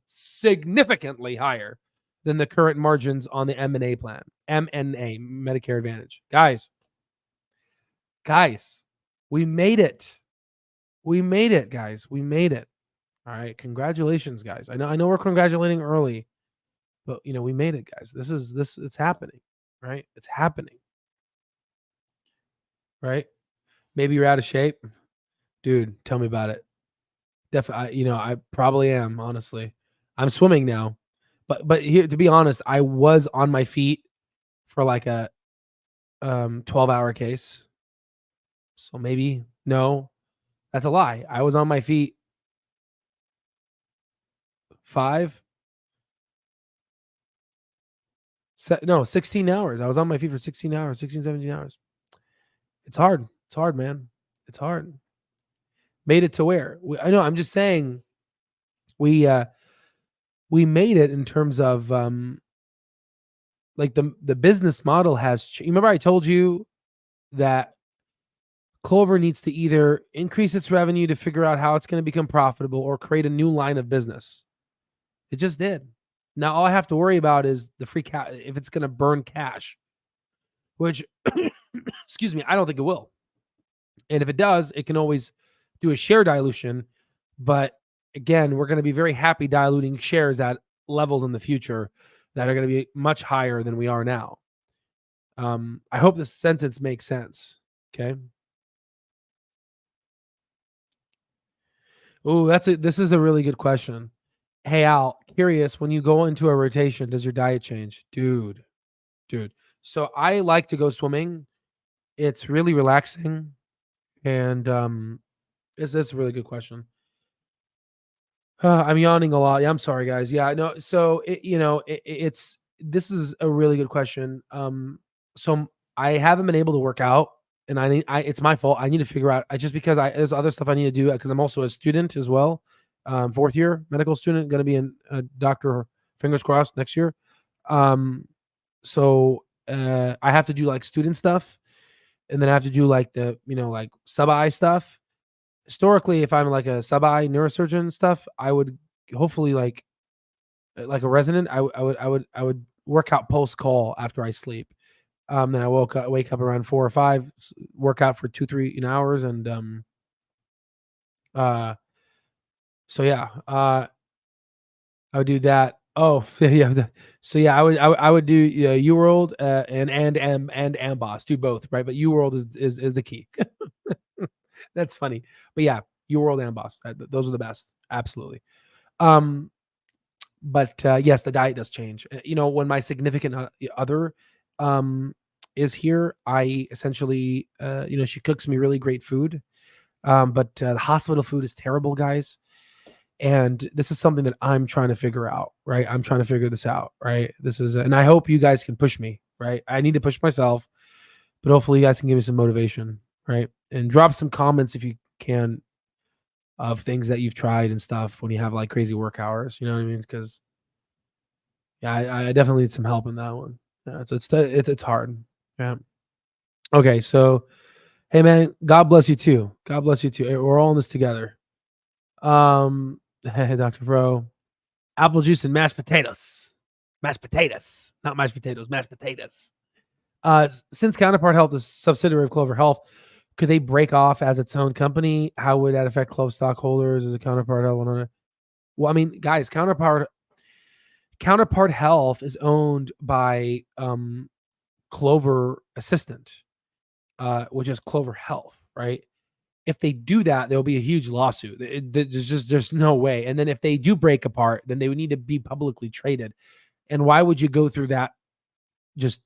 significantly higher than the current margins on the M&A plan, MNA, Medicare Advantage. Guys, we made it. We made it, guys. We made it. All right. Congratulations, guys. I know we're congratulating early, but we made it, guys. It's happening, right? It's happening. Right? Maybe you're out of shape. Dude, tell me about it. Definitely, I probably am, honestly. I'm swimming now. But here, to be honest, I was on my feet for like a 12-hour case. So maybe no. That's a lie. I was on my feet 16 hours. I was on my feet for 16 hours, 16, 17 hours. It's hard. It's hard, man. It's hard. Made it to where? I know. I'm just saying we made it in terms of like the business model has. You remember I told you that Clover needs to either increase its revenue to figure out how it's going to become profitable or create a new line of business. It just did. Now all I have to worry about is the free cash, if it's going to burn cash, which, excuse me, I don't think it will. And if it does, it can always do a share dilution. But again, we're going to be very happy diluting shares at levels in the future that are going to be much higher than we are now. I hope this sentence makes sense. Okay. Oh, this is a really good question. Hey, Al, curious, when you go into a rotation, does your diet change? Dude. So I like to go swimming. It's really relaxing. And this is a really good question. I'm yawning a lot. Yeah, I'm sorry, guys. Yeah, no. So this is a really good question. So I haven't been able to work out, and it's my fault. I need to figure out. Because there's other stuff I need to do because I'm also a student as well. Fourth year medical student, going to be a doctor. Fingers crossed next year. So I have to do like student stuff, and then I have to do like the like sub-I stuff. Historically, if I'm like a sub-I neurosurgeon stuff, I would hopefully like a resident. I would work out post call after I sleep. Then I wake up around 4 or 5, work out for 2-3 hours, and so yeah, I would do that. Oh yeah, so yeah, I would do UWorld and Amboss, do both, right? But UWorld is the key. That's funny, but yeah, UWorld and Amboss, those are the best, absolutely. But yes, the diet does change. When my significant other is here, I essentially she cooks me really great food, but the hospital food is terrible, guys. And this is something that I'm trying to figure out, right? I'm trying to figure this out, right? And I hope you guys can push me, right? I need to push myself, but hopefully you guys can give me some motivation, right? And drop some comments if you can of things that you've tried and stuff when you have like crazy work hours, you know what I mean? Because yeah, I definitely need some help in that one. Yeah, it's hard. Yeah. Okay, so hey man, God bless you too. God bless you too. We're all in this together. Hey, Dr. Bro, apple juice and mashed potatoes. Mashed potatoes, not mashed potatoes, mashed potatoes. Since Counterpart Health is a subsidiary of Clover Health, could they break off as its own company? How would that affect Clove stockholders as a Counterpart Health? Well, I mean, guys, Counterpart Health is owned by Clover Assistant, which is Clover Health, right? If they do that, there'll be a huge lawsuit. There's no way. And then if they do break apart, then they would need to be publicly traded. And why would you go through that just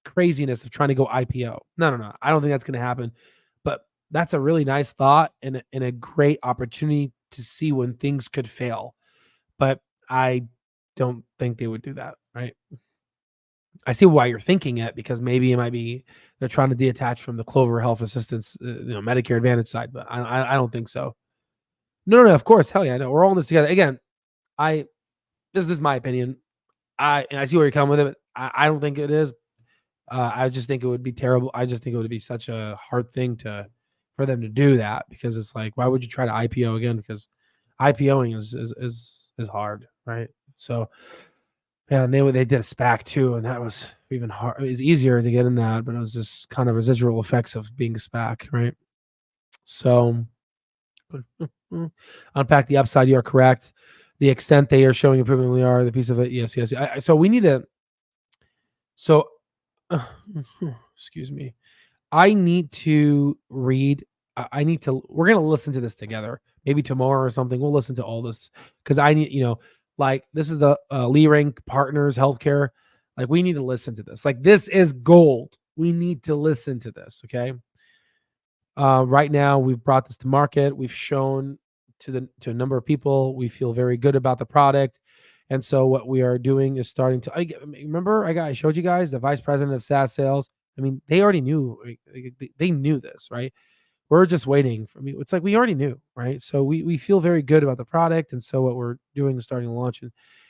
craziness of trying to go IPO? No. I don't think that's going to happen. But that's a really nice thought and a great opportunity to see when things could fail. But I don't think they would do that, right? I see why you're thinking it, because maybe it might be they're trying to detach from the Clover Health Assistance, Medicare Advantage side, but I don't think so. No. Of course, hell yeah, no. We're all in this together. Again, I this is my opinion. I see where you're coming with it. I don't think it is. I just think it would be terrible. I just think it would be such a hard thing for them to do that, because it's like, why would you try to IPO again? Because IPOing is hard, right? So yeah, and they did a SPAC too, and that was even hard. It was easier to get in that, but it was just kind of residual effects of being a SPAC, right? So unpack the upside. You are correct. The extent they are showing improvement, we are the piece of it. Yes. So we need to. So, excuse me. I need to read. I need to. We're gonna listen to this together. Maybe tomorrow or something. We'll listen to all this, because I need. Like, this is the Lee Rank Partners Healthcare. Like, we need to listen to this. Like, this is gold. We need to listen to this. Okay. Right now, we've brought this to market. We've shown to a number of people. We feel very good about the product. And so what we are doing is starting to. Remember, I showed you guys the vice president of SaaS sales. I mean, they already knew. They knew this, right? We're just waiting. It's like we already knew, right? So we feel very good about the product. And so what we're doing is starting to launch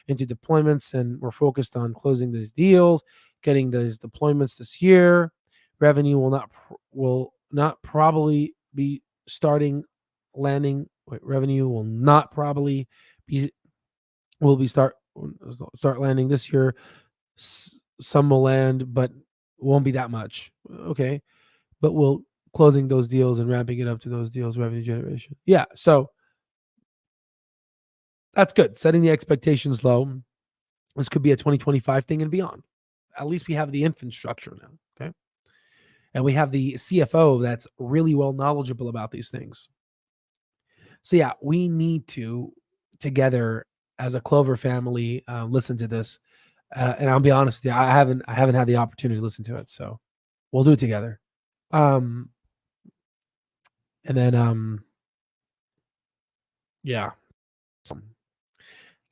into deployments, and we're focused on closing these deals, getting these deployments this year. Revenue will not probably be starting landing. Revenue will not probably be will be start landing this year. Some will land, but won't be that much. Okay, but we'll closing those deals and ramping it up to those deals, revenue generation. Yeah, so that's good. Setting the expectations low. This could be a 2025 thing and beyond. At least we have the infrastructure now. Okay, and we have the CFO that's really well knowledgeable about these things. So yeah, we need to together as a Clover family listen to this. And I'll be honest with you, I haven't had the opportunity to listen to it, so we'll do it together. And then yeah,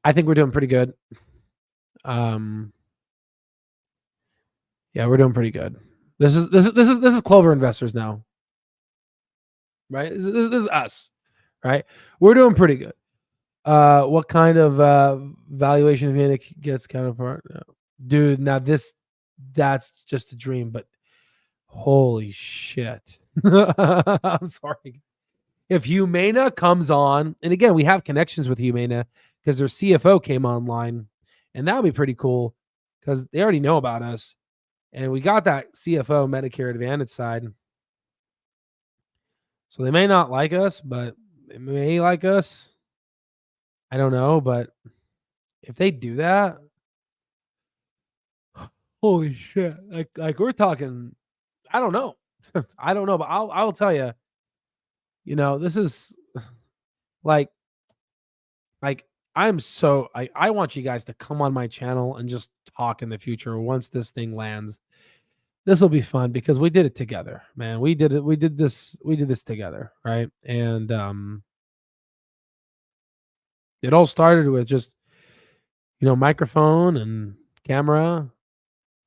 I think we're doing pretty good. Yeah, we're doing pretty good. This is Clover investors now, right? This is us, right? We're doing pretty good. What kind of valuation of Munich gets Counterpart? Dude, now that's just a dream, but holy shit. I'm sorry. If Humana comes on, and again, we have connections with Humana because their CFO came online, and that would be pretty cool because they already know about us. And we got that CFO Medicare Advantage side. So they may not like us, but they may like us. I don't know. But if they do that, holy shit. Like we're talking, I don't know. I don't know, but I'll tell you, this is like I want you guys to come on my channel and just talk in the future once this thing lands. This will be fun because we did it together, man. We did it. We did this together, right? And it all started with just microphone and camera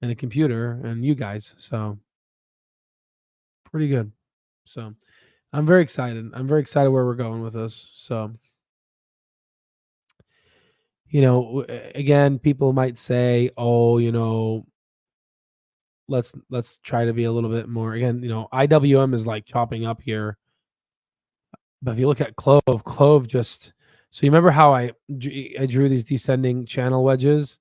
and a computer and you guys. So pretty good. So I'm very excited. I'm very excited where we're going with this. So again, people might say, "Oh, let's try to be a little bit more. Again, IWM is like chopping up here. But if you look at CLOVE just, so you remember how I drew these descending channel wedges?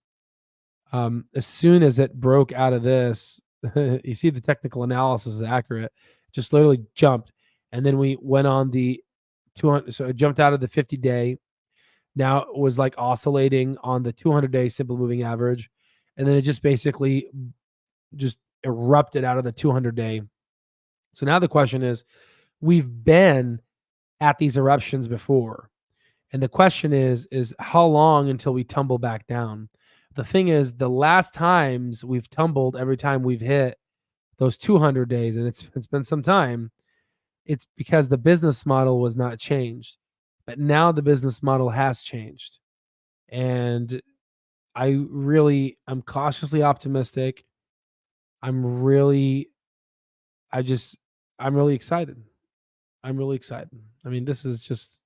As soon as it broke out of this, you see the technical analysis is accurate. Just literally jumped. And then we went on the 200. So it jumped out of the 50-day. Now it was like oscillating on the 200-day simple moving average. And then it just basically just erupted out of the 200-day. So now the question is, we've been at these eruptions before. And the question is how long until we tumble back down? The thing is, the last times we've tumbled, every time we've hit those 200 days, and it's been some time, it's because the business model was not changed. But now the business model has changed. And I'm cautiously optimistic. I'm really excited. I'm really excited. I mean, this is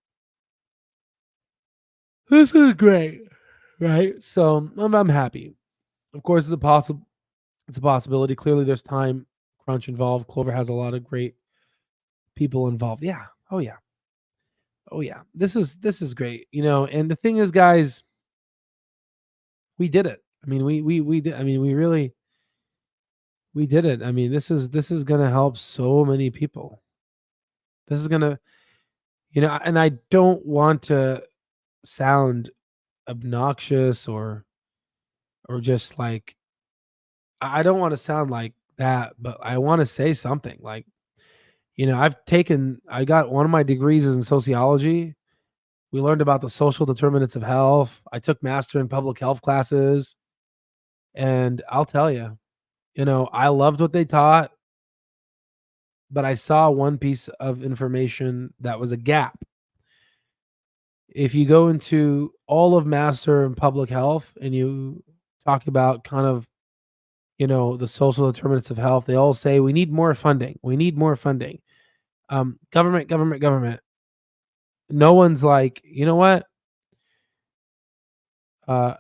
great, right? So I'm happy. Of course, it's a possibility. Clearly, there's time crunch involved. Clover has a lot of great people involved. Yeah. Oh yeah. Oh yeah. This is great. And the thing is, guys, we did it. I mean, we did. I mean, we did it. I mean, this is gonna help so many people. This is gonna, and I don't want to sound obnoxious or just like, I don't want to sound like that, but I want to say something like, I got one of my degrees is in sociology. We learned about the social determinants of health. I took master in public health classes. And I'll tell you, I loved what they taught, but I saw one piece of information that was a gap. If you go into all of master in public health and you talk about kind of, the social determinants of health, they all say we need more funding. We need more funding. Government. No one's like, you know what? How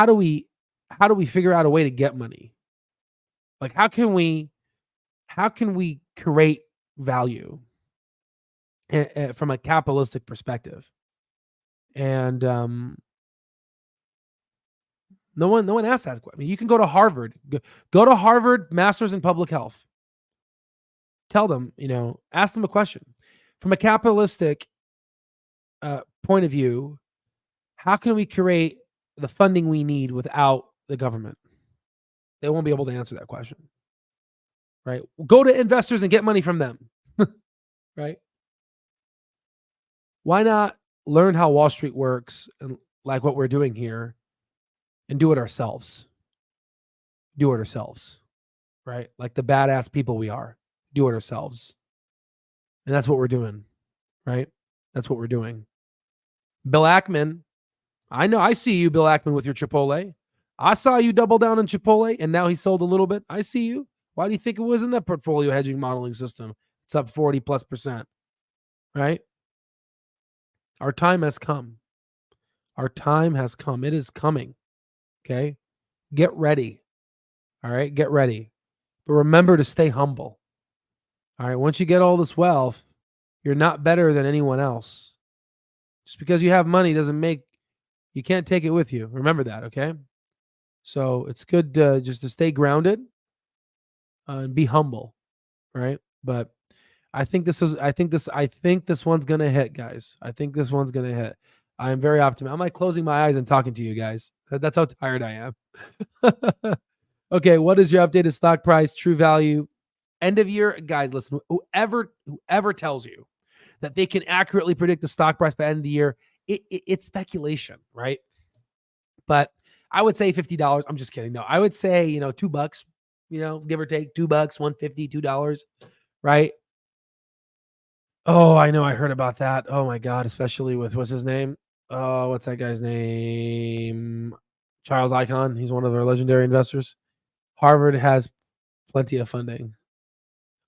do we figure out a way to get money? Like, how can we create value from a capitalistic perspective? And no one asks that. I mean, you can go to Harvard, go to Harvard, master's in public health. Tell them, ask them a question from a capitalistic point of view. How can we create the funding we need without the government? They won't be able to answer that question, right? Go to investors and get money from them, right? Why not learn how Wall Street works and like what we're doing here and do it ourselves? Do it ourselves, right? Like the badass people we are, do it ourselves. And that's what we're doing, right? That's what we're doing. Bill Ackman, I know, I see you, Bill Ackman, with your Chipotle. I saw you double down on Chipotle, and now he sold a little bit. I see you. Why do you think it was in that portfolio hedging modeling system? It's up 40+%, right? Our time has come. Our time has come. It is coming. Okay? Get ready. All right? Get ready. But remember to stay humble. All right? Once you get all this wealth, you're not better than anyone else. Just because you have money doesn't make, you can't take it with you. Remember that, okay? So it's good just to stay grounded and be humble, right? But I think this one's gonna hit, guys. I think this one's gonna hit. I am very optimistic. I'm like closing my eyes and talking to you guys. That's how tired I am. Okay, what is your updated stock price, true value, end of year? Guys, listen, whoever tells you that they can accurately predict the stock price by end of the year, it's speculation, right? But I would say $50. I'm just kidding. No, I would say, $2, give or take $2, $1.50, $2, right? Oh, I know. I heard about that. Oh my God. Especially with, what's his name? Oh, what's that guy's name? Charles Icahn. He's one of their legendary investors. Harvard has plenty of funding.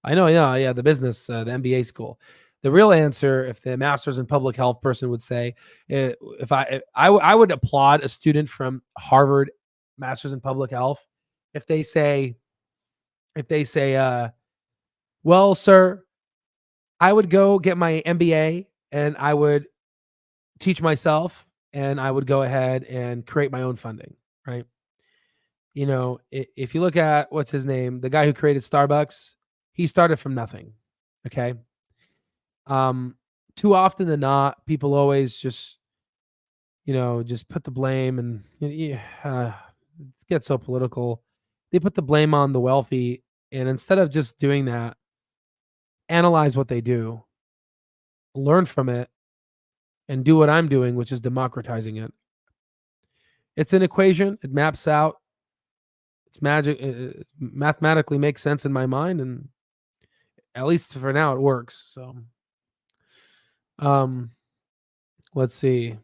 I know. Yeah. The business, the MBA school. The real answer, if the master's in public health person would say, if I would applaud a student from Harvard, master's in public health, if they say, if they say, well, sir, I would go get my MBA and I would teach myself and I would go ahead and create my own funding, right? You know, if you look at what's his name, the guy who created Starbucks, he started from nothing. Okay. Um, Too often than not, people always just, just put the blame and it gets so political. They put the blame on the wealthy. And instead of just doing that, analyze what they do, learn from it, and do what I'm doing, which is democratizing it. It's an equation. It maps out. It's magic. It mathematically makes sense in my mind, and at least for now, it works. So, um, let's see.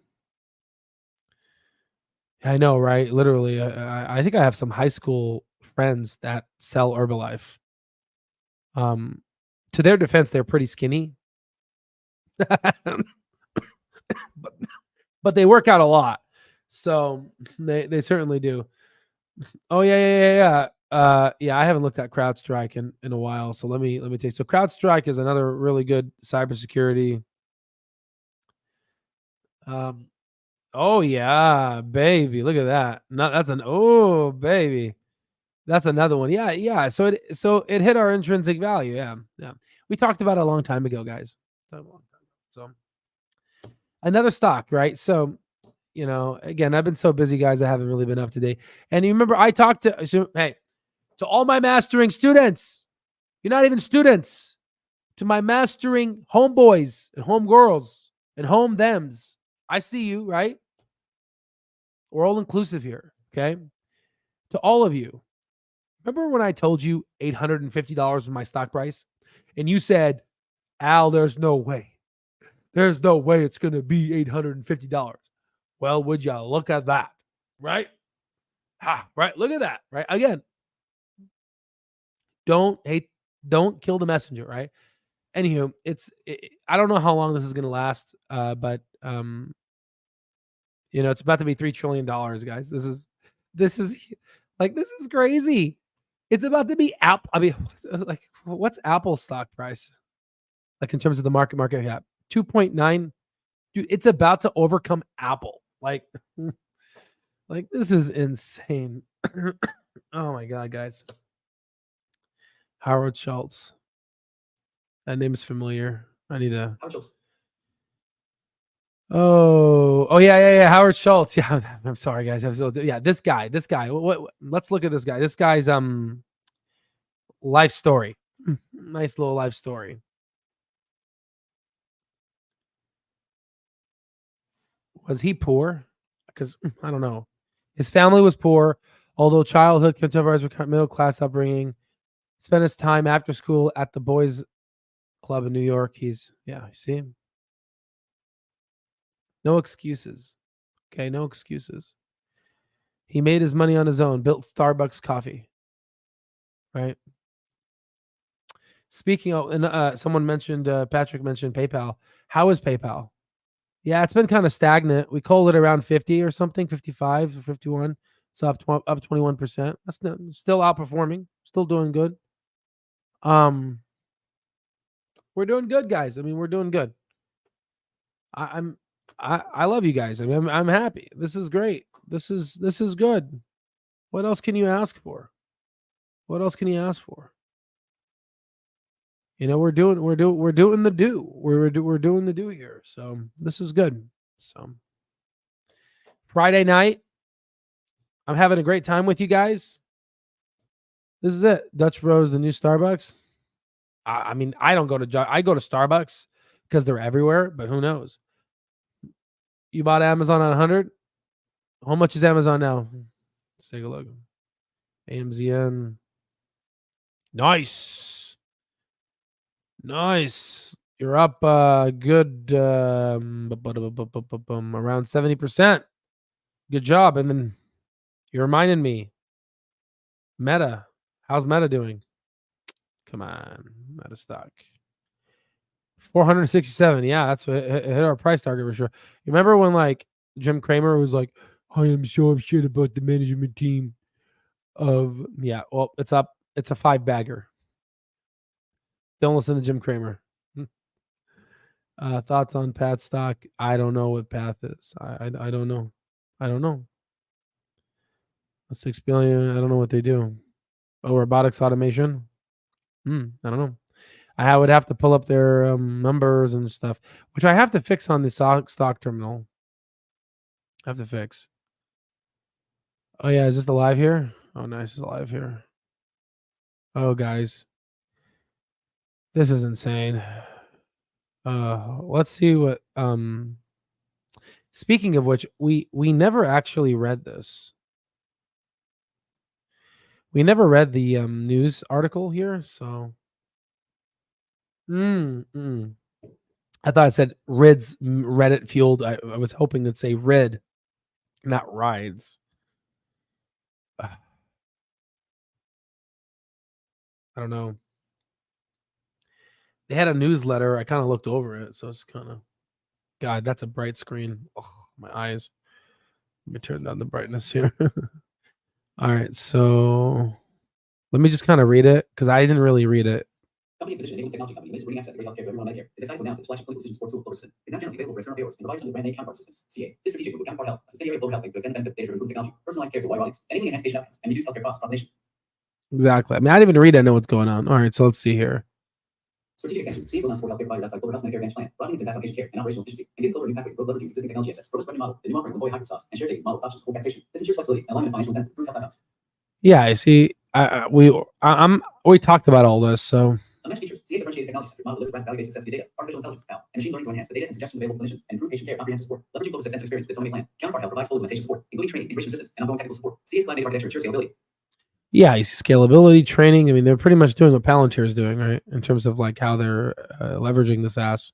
I know, right? Literally, I think I have some high school friends that sell Herbalife. Um, to their defense, they're pretty skinny, but but they work out a lot. So they certainly do. Oh yeah. I haven't looked at CrowdStrike in a while, so let me take. So CrowdStrike is another really good cybersecurity. Um, oh yeah, baby, look at that. No, that's an oh baby, that's another one. Yeah. So it hit our intrinsic value. Yeah. We talked about it a long time ago, guys. So another stock, right? So again, I've been so busy, guys. I haven't really been up to date. And you remember, I talked to all my mastering students. You're not even students. To my mastering homeboys and homegirls and home thems. I see you, right? We're all inclusive here, okay? To all of you. Remember when I told you $850 was my stock price? And you said, Al, there's no way. There's no way it's going to be $850. Well, would you look at that, right? Right? Look at that, right? Again, don't kill the messenger, right? Anywho, I don't know how long this is going to last, but it's about to be $3 trillion, guys. This is this is crazy. It's about to be Apple. I mean, like, what's Apple's stock price? Like, in terms of the market cap, 2.9. Dude, it's about to overcome Apple. Like this is insane. Oh my God, guys. Howard Schultz. That name's familiar. I need to. Oh yeah. Howard Schultz. Yeah, I'm sorry, guys. Yeah, this guy. What? Let's look at this guy. This guy's life story. Nice little life story. Was he poor? Because I don't know. His family was poor, although childhood contemporaries were middle class upbringing. Spent his time after school at the boys' club in New York. You see him. No excuses. Okay, no excuses. He made his money on his own, built Starbucks coffee. Right. Speaking of, and someone mentioned, Patrick mentioned PayPal. How is PayPal? Yeah, it's been kind of stagnant. We called it around 50 or something, 55 or 51. It's up 21%. That's still outperforming, still doing good. We're doing good, guys. I mean, we're doing good. I love you guys. I mean, I'm happy. This is great. This is good. What else can you ask for? What else can you ask for? We're doing the do. We're doing the do here. So this is good. So Friday night, I'm having a great time with you guys. This is it. Dutch Bros, the new Starbucks. I mean, I go to Starbucks because they're everywhere, but who knows? You bought Amazon on 100? How much is Amazon now? Let's take a look. AMZN. Nice. You're up good around 70%. Good job. And then you reminded me. Meta. How's Meta doing? Come on. Meta stock. 467. Yeah, that's what hit our price target for sure. You remember when like Jim Cramer was like, I am so upset about the management team of well, it's up It's a 5-bagger. Don't listen to Jim Cramer. Thoughts on Path stock? I don't know what Path is. I don't know. I don't know. 6 billion. I don't know what they do. Oh, robotics automation. I don't know. I would have to pull up their numbers and stuff, which I have to fix on the stock terminal. I have to fix. Oh yeah, is this the live here? Oh nice, it's live here. Oh guys, this is insane. Let's see what. Speaking of which, we never actually read this. We never read the news article here, so. I thought it said Rids Reddit fueled. I was hoping it'd say Rid, not rides. I don't know. They had a newsletter. I kind of looked over it, so it's kind of. God, that's a bright screen. Oh, my eyes. Let me turn down the brightness here. All right, so let me just kind of read it because I didn't really read it. Company of physician enabling technology company limits bringing access to great healthcare to everyone on Medicare. Is excited to announce its flagship clinical decision support tool, CLOVER Assistant, is now generally available for external payers and provides under the brand name Counterpart Assistance, CA. This strategic move with Counterpart Health, a subsidiary of CLOVER Health, aims to extend the benefits of data-driven technology, personalized care to wider audience, enabling enhanced patient outcomes, and reduce healthcare costs across the nation. Exactly. I mean, I didn't even read it. I know what's going on. All right, so let's see here. Strategic expansion. CA will now support healthcare providers outside CLOVER Health's Medicare Advantage plan, broadening its impact on patient care and operational efficiency, and give CLOVER a new pathway to growth leveraging existing technology assets. Robust revenue model, the new offering with employee hybrid sauce, and share savings model options for compensation. This ensures flexibility and alignment of financial intent to improve health outcomes. Yeah, I see. We talked about all this, so. Unmatched features. CA differentiated technology sector model delivers rapid value-based success via data, artificial intelligence, PAL, and machine learning to enhance the data and suggestions available to clinicians and improve patient care comprehensive support. Leveraging CLOVER's extensive experience with its own plan. Counterpart Health provides full implementation support, including training, integration assistance, and ongoing technical support. CA's cloud native architecture ensures scalability. Yeah, you see scalability, training. I mean, they're pretty much doing what Palantir is doing, right? In terms of like how they're leveraging the SaaS.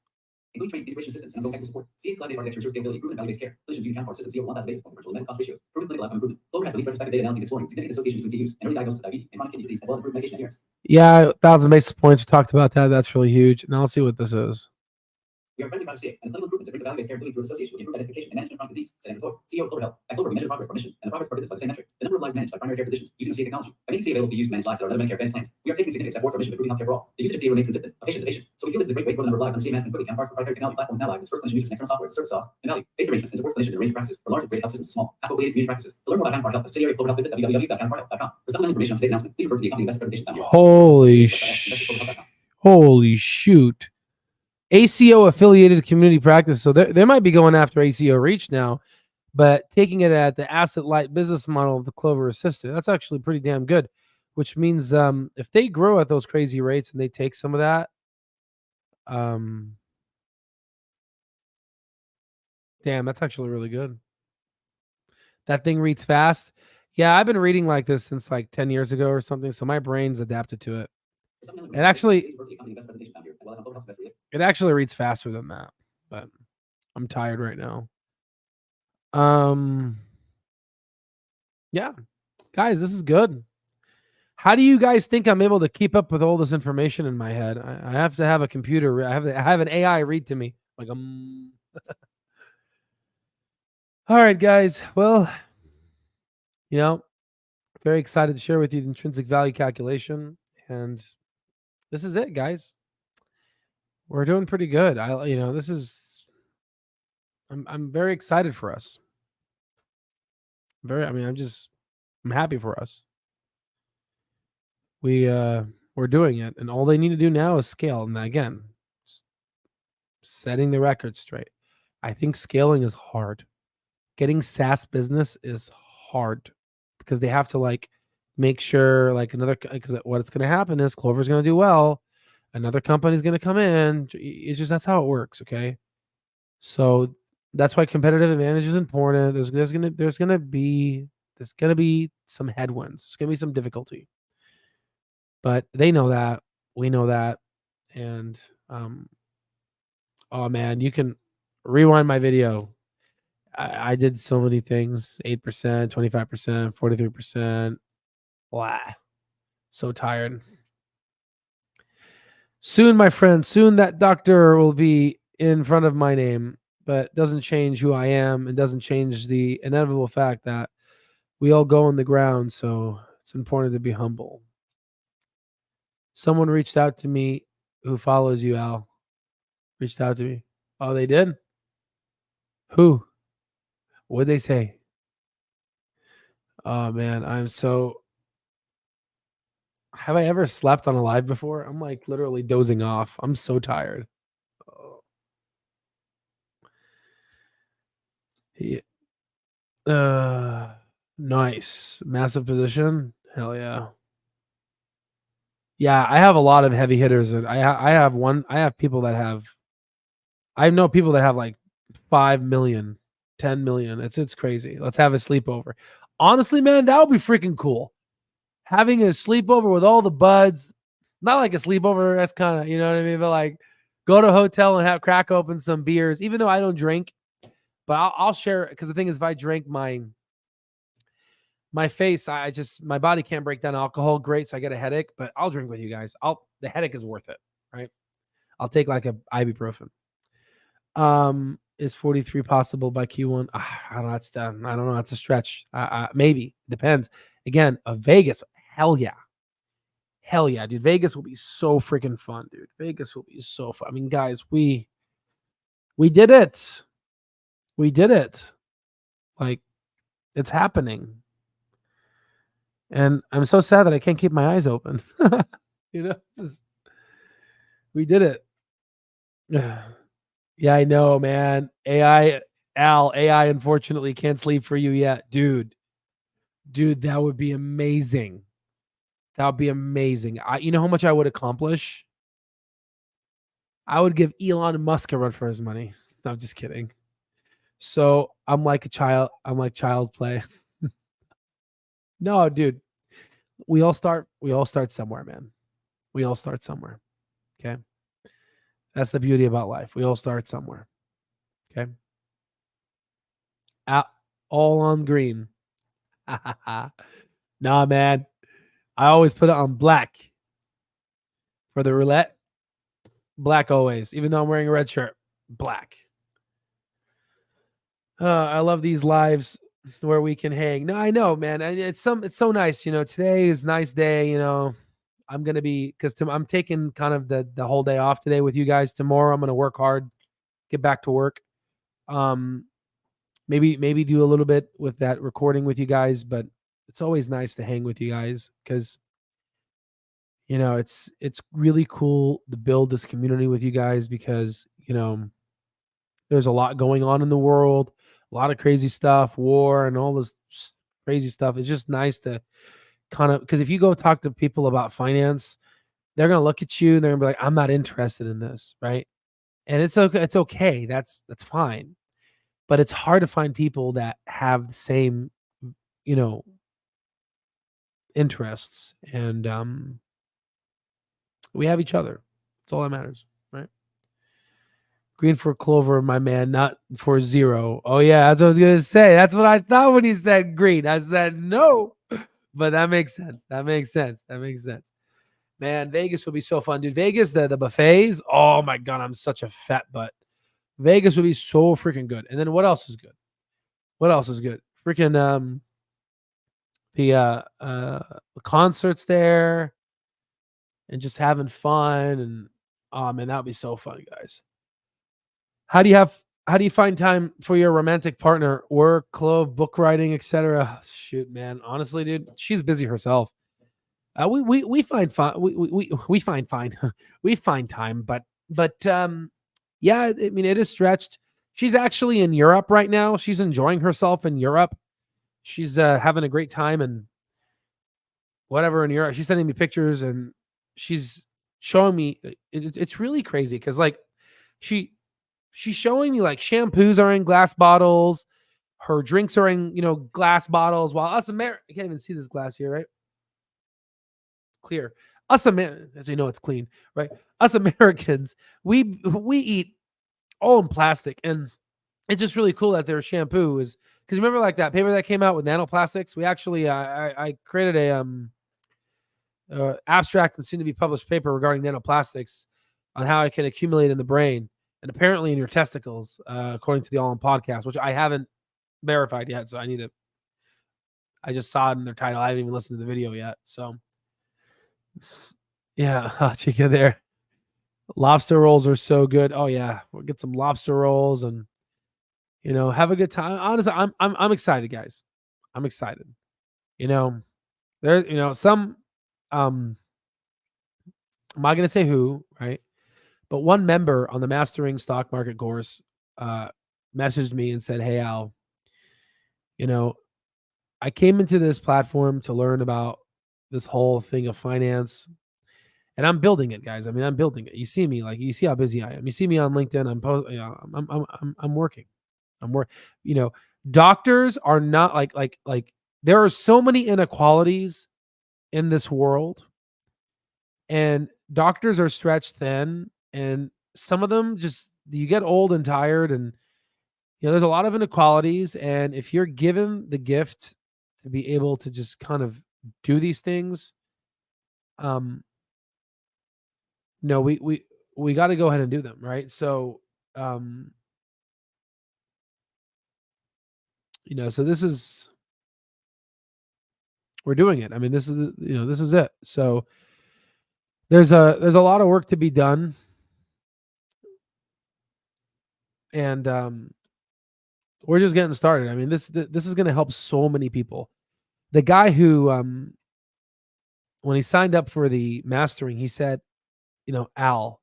Including training, integration assistance, and ongoing technical support. CA's cloud native architecture ensures scalability, proven value-based care. Clinicians using Counterpart Assistance yield 1,000 basis points virtual medical cost ratios, proven clinical outcome improvement. CLOVER has the least retrospective data announcing exploring significant association between CUs and early diagnosis of diabetes and chronic kidney disease, as well as improved medication adherence. Yeah, 1,000 basis points. We talked about that. That's really huge. Now let's see what this is. We are friendly about CA and the clinical improvements that bring the value-based care including through association with improved identification and management of chronic disease. Setting the CEO of CLOVER Health. At CLOVER, we measure progress per mission, and the progress per visit by the same metric. The number of lives managed by primary care physicians using CA technology. By making CA available to use to manage lives that are other Medicare Advantage plans, we are taking a significant step forward for our mission of improving healthcare for all. The usage of CA remains consistent, a patient to patient. So we feel this is a great way to grow the number of lives on CA management quickly. Counterpart's proprietary technology platform is now live with its first clinician users and external software as a service sauce and value. Based arrangements and supports clinicians in a range of practices, from large integrated health systems to small, affiliated community practices. To learn more about Counterpart Health, a subsidiary of CLOVER Health, visit www.counterparthealth.com. For supplemental information on today's announcement, please refer to the accompanying investor presentation down here. Holy shoot. ACO affiliated community practice. So they might be going after ACO Reach now, but taking it at the asset light business model of the CLOVER Assistant, that's actually pretty damn good, which means if they grow at those crazy rates and they take some of that, damn, that's actually really good. That thing reads fast. Yeah, I've been reading like this since like 10 years ago or something, so my brain's adapted to it. It actually reads faster than that, but I'm tired right now. Yeah, guys, this is good. How do you guys think I'm able to keep up with all this information in my head? I have to have a computer. I have an AI read to me. Like All right, guys. Well, very excited to share with you the intrinsic value calculation, and this is it, guys. We're doing pretty good. I'm very excited for us. I'm happy for us. We're doing it, and all they need to do now is scale. And again, setting the record straight. I think scaling is hard. Getting SaaS business is hard because they have to make sure because what's going to happen is Clover's going to do well. Another company's going to come in. It's just, that's how it works. Okay. So that's why competitive advantage is important. There's going to be some headwinds. There's going to be some difficulty, but they know that, we know that. And, oh man, you can rewind my video. I did so many things, 8%, 25%, 43%. Blah. So tired. Soon, my friend, soon that doctor will be in front of my name, but it doesn't change who I am. It doesn't change the inevitable fact that we all go on the ground. So it's important to be humble. Someone reached out to me who follows you, Al. Reached out to me. Oh, they did? Who? What'd they say? Oh man, I'm so have I ever slept on a live before? I'm like literally dozing off. I'm so tired. Oh, yeah. Uh, nice. Massive position. Hell yeah. Yeah, I have a lot of heavy hitters, and I have one. I have people that have. I know people that have like 5 million, 10 million. It's crazy. Let's have a sleepover. Honestly, man, that would be freaking cool. Having a sleepover with all the buds, not like a sleepover. That's kind of, you know what I mean. But like, go to a hotel and have crack open some beers. Even though I don't drink, but I'll share it because the thing is, if I drink my face, I just my body can't break down alcohol great, so I get a headache. But I'll drink with you guys. The headache is worth it, right? I'll take like a ibuprofen. Is 43 possible by Q1? I don't know. That's I don't know. That's a stretch. Maybe depends. Again, Vegas. Hell yeah, hell yeah, dude. Vegas will be so freaking fun, dude. Vegas will be so fun. I mean, guys, we did it. We did it. Like it's happening, and I'm so sad that I can't keep my eyes open. you know, we did it. Yeah, I know, man. AI unfortunately can't sleep for you yet. Dude, that would be amazing. That would be amazing. You know how much I would accomplish? I would give Elon Musk a run for his money. No, I'm just kidding. So I'm like a child. I'm like child play. No, dude. We all start somewhere, man. We all start somewhere. Okay. That's the beauty about life. We all start somewhere. Okay. Out all on green. Nah, man. I always put it on black for the roulette. Black always, even though I'm wearing a red shirt. Black. I love these lives where we can hang. No, I know, man. It's so nice. Today is a nice day. I'm gonna be because I'm taking kind of the whole day off today with you guys. Tomorrow I'm gonna work hard, get back to work. Um, maybe do a little bit with that recording with you guys, but it's always nice to hang with you guys because it's really cool to build this community with you guys because there's a lot going on in the world, a lot of crazy stuff, war and all this crazy stuff. It's just nice to kind of because if you go talk to people about finance, they're gonna look at you and they're gonna be like, "I'm not interested in this," right? And it's okay. It's okay. That's fine. But it's hard to find people that have the same, you know, interests, and we have each other. That's all that matters, right? Green for Clover, my man, not for zero. Oh yeah, that's what I was gonna say. That's what I thought when he said green. I said no, but that makes sense. That makes sense. That makes sense. Man, Vegas will be so fun, dude. Vegas, the buffets. Oh my god, I'm such a fat butt. Vegas will be so freaking good. And then what else is good? What else is good? Freaking the concerts there and just having fun and oh man, that would be so fun, guys. How do you find time for your romantic partner? Work, club, book writing, etc. Shoot, man. Honestly, dude, she's busy herself. We find fine. We find fine. We find time, but yeah. I mean, it is stretched. She's actually in Europe right now. She's enjoying herself in Europe. She's having a great time and whatever in Europe. She's sending me pictures and she's showing me. It's really crazy because like she she's showing me like shampoos are in glass bottles. Her drinks are in, glass bottles. While us Americans, I can't even see this glass here, right? Clear. Us Americans, as you know, it's clean, right? Us Americans, we eat all in plastic, and it's just really cool that their shampoo is because remember like that paper that came out with nanoplastics. We actually, I created a abstract and soon to be published paper regarding nanoplastics on how it can accumulate in the brain and apparently in your testicles, according to the All In podcast, which I haven't verified yet. So I just saw it in their title. I haven't even listened to the video yet. So Yeah, hot chicken there. Lobster rolls are so good. Oh yeah, we'll get some lobster rolls and have a good time. Honestly, I'm excited, guys. I'm excited. You know, there some um I'm not gonna say who, right? But one member on the Mastering Stock Market course uh messaged me and said, "Hey Al, you know, I came into this platform to learn about this whole thing of finance, and I'm building it, guys. I mean, I'm building it. You see me, like you see how busy I am. You see me on LinkedIn. I'm working. I'm work. You know, doctors are not like there are so many inequalities in this world, and doctors are stretched thin, and some of them just you get old and tired, and there's a lot of inequalities, and if you're given the gift to be able to just kind of do these things, um, no, we got to go ahead and do them, right? So, um, so this is we're doing it. I mean, this is this is it. So there's a lot of work to be done, and we're just getting started. I mean, this is going to help so many people. The guy who when he signed up for the mastering, he said, Al,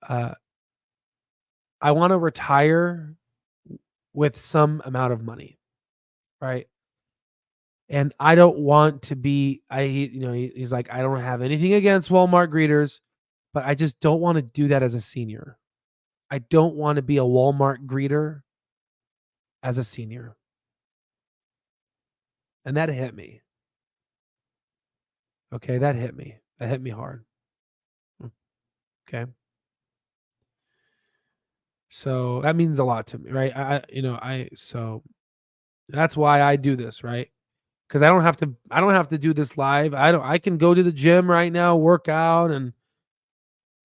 uh, I want to retire with some amount of money, right? And I don't want to be. He's like, I don't have anything against Walmart greeters, but I just don't want to do that as a senior. I don't want to be a Walmart greeter as a senior, and that hit me. Okay, that hit me. That hit me hard. Okay, so that means a lot to me, right? So that's why I do this, right? Because I don't have to do this live. I can go to the gym right now, work out, and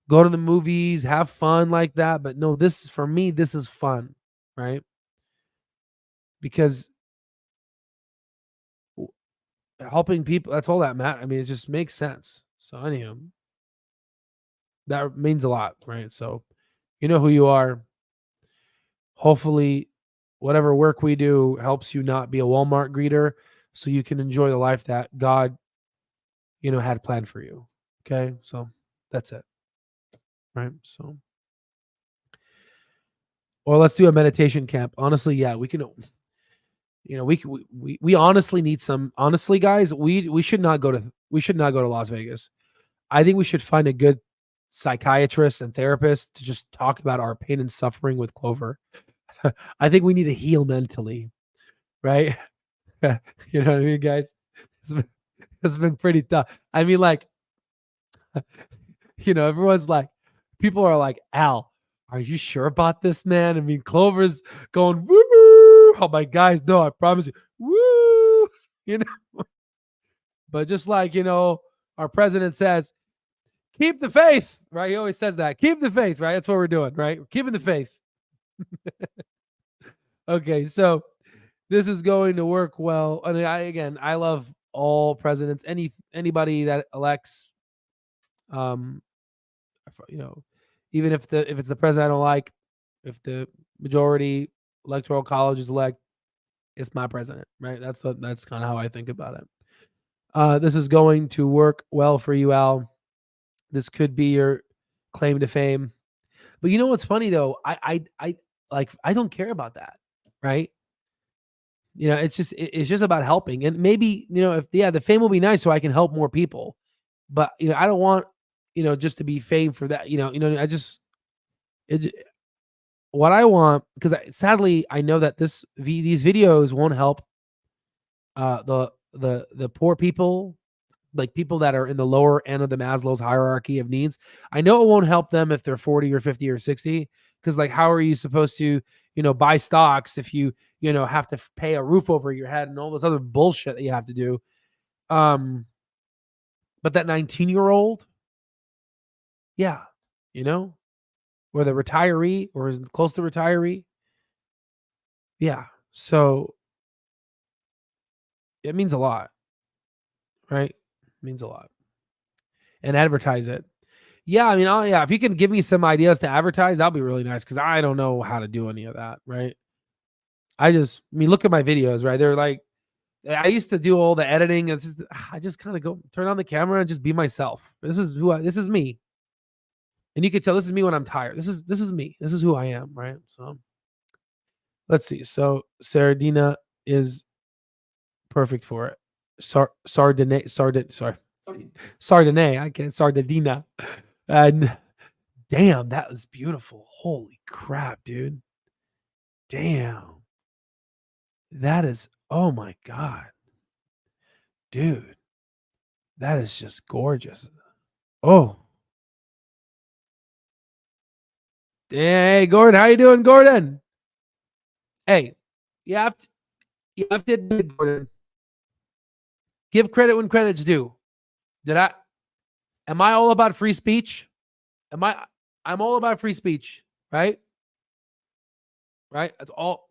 go to the movies, have fun like that. But no, this is for me, this is fun, right? Because helping people, that's all that matters. I mean, it just makes sense. So anyhow, that means a lot, right? So you know who you are. Hopefully, whatever work we do helps you not be a Walmart greeter so you can enjoy the life that God, had planned for you. Okay. So that's it. Right. So, or let's do a meditation camp. Honestly, yeah, we can, we honestly need some, honestly, guys, we should not go to Las Vegas. I think we should find a good psychiatrist and therapist to just talk about our pain and suffering with Clover. I think we need to heal mentally, right? You know what I mean, guys? It's been, it's been pretty tough. I mean, like, everyone's like, people are like, Al, are you sure about this, man? I mean, Clover's going, woo. Oh, my guys, no, I promise you, woo. You know, but just like, our president says, keep the faith, right? He always says that. Keep the faith, right? That's what we're doing, right? Keeping the faith. Okay, so this is going to work well. And I love all presidents. Anybody that elects, um, you know, even if it's the president I don't like, if the majority electoral college is elect, it's my president, right? That's kind of how I think about it. This is going to work well for you, Al. This could be your claim to fame. But you know what's funny though? I don't care about that, right? It's just about helping, and maybe if the fame will be nice so I can help more people, but I don't want just to be fame for that. I just it, what I want, because sadly I know that these videos won't help the poor people, like people that are in the lower end of the Maslow's hierarchy of needs. I know it won't help them if they're 40 or 50 or 60, because like how are you supposed to buy stocks if you have to pay a roof over your head and all this other bullshit that you have to do. um but that 19-year-old, yeah, you know or the retiree or is close to retiree, yeah. So it means a lot, right? It means a lot. and advertise it. Yeah, I mean, yeah, if you can give me some ideas to advertise, that'll be really nice because I don't know how to do any of that, right? I mean, look at my videos, right? They're like, I used to do all the editing. I just kind of go turn on the camera and just be myself. This is this is me. And you can tell this is me when I'm tired. This is me. This is who I am, right? So let's see. So Sardina is perfect for it. Sardine. I can't. Sardina. And damn, that was beautiful. Holy crap, dude. Damn. That is, oh my God. Dude. That is just gorgeous. Oh. Hey, Gordon. How you doing, Gordon? Hey, you have to admit, Gordon. Give credit when credit's due. Am I all about free speech? I'm all about free speech, right? Right? That's all.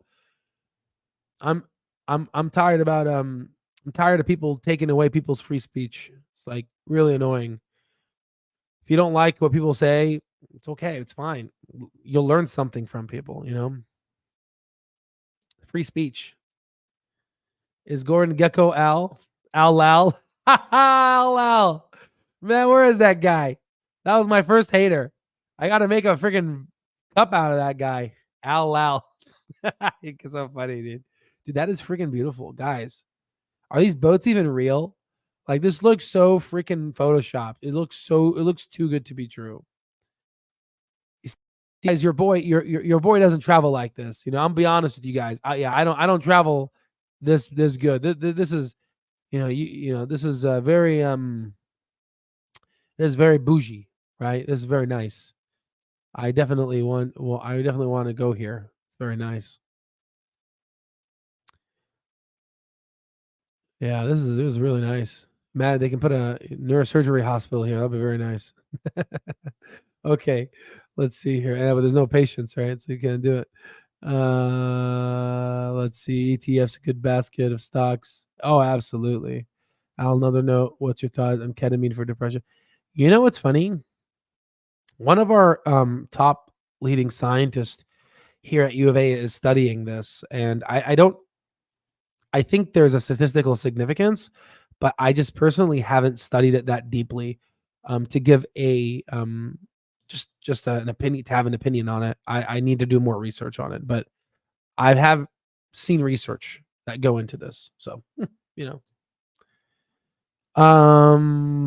I'm tired I'm tired of people taking away people's free speech. It's like really annoying. If you don't like what people say, it's okay. It's fine. You'll learn something from people, you know? Free speech. Is Gordon Gecko Al? Al Lal? Al Lal. Man, where is that guy? That was my first hater. I got to make a freaking cup out of that guy. Al Lal. It's so funny, dude. Dude, that is freaking beautiful. Guys, are these boats even real? Like, this looks so freaking photoshopped. It looks too good to be true. Guys, your boy doesn't travel like this. You know, I'm be honest with you guys. I don't travel this good. This is, this is very this is very bougie, right? This is very nice. I definitely want to go here. It's very nice. Yeah, this is really nice. Matt, they can put a neurosurgery hospital here. That'll be very nice. Okay, let's see here. Yeah, but there's no patients, right? So you can't do it. Let's see. ETF's a good basket of stocks. Oh, absolutely. Al, another note. What's your thought on ketamine for depression? You know what's funny? One of our top leading scientists here at U of A is studying this, and I think there's a statistical significance, but I just personally haven't studied it that deeply to give a just an opinion, to have an opinion on it. I need to do more research on it, but I have seen research that go into this. So, you know.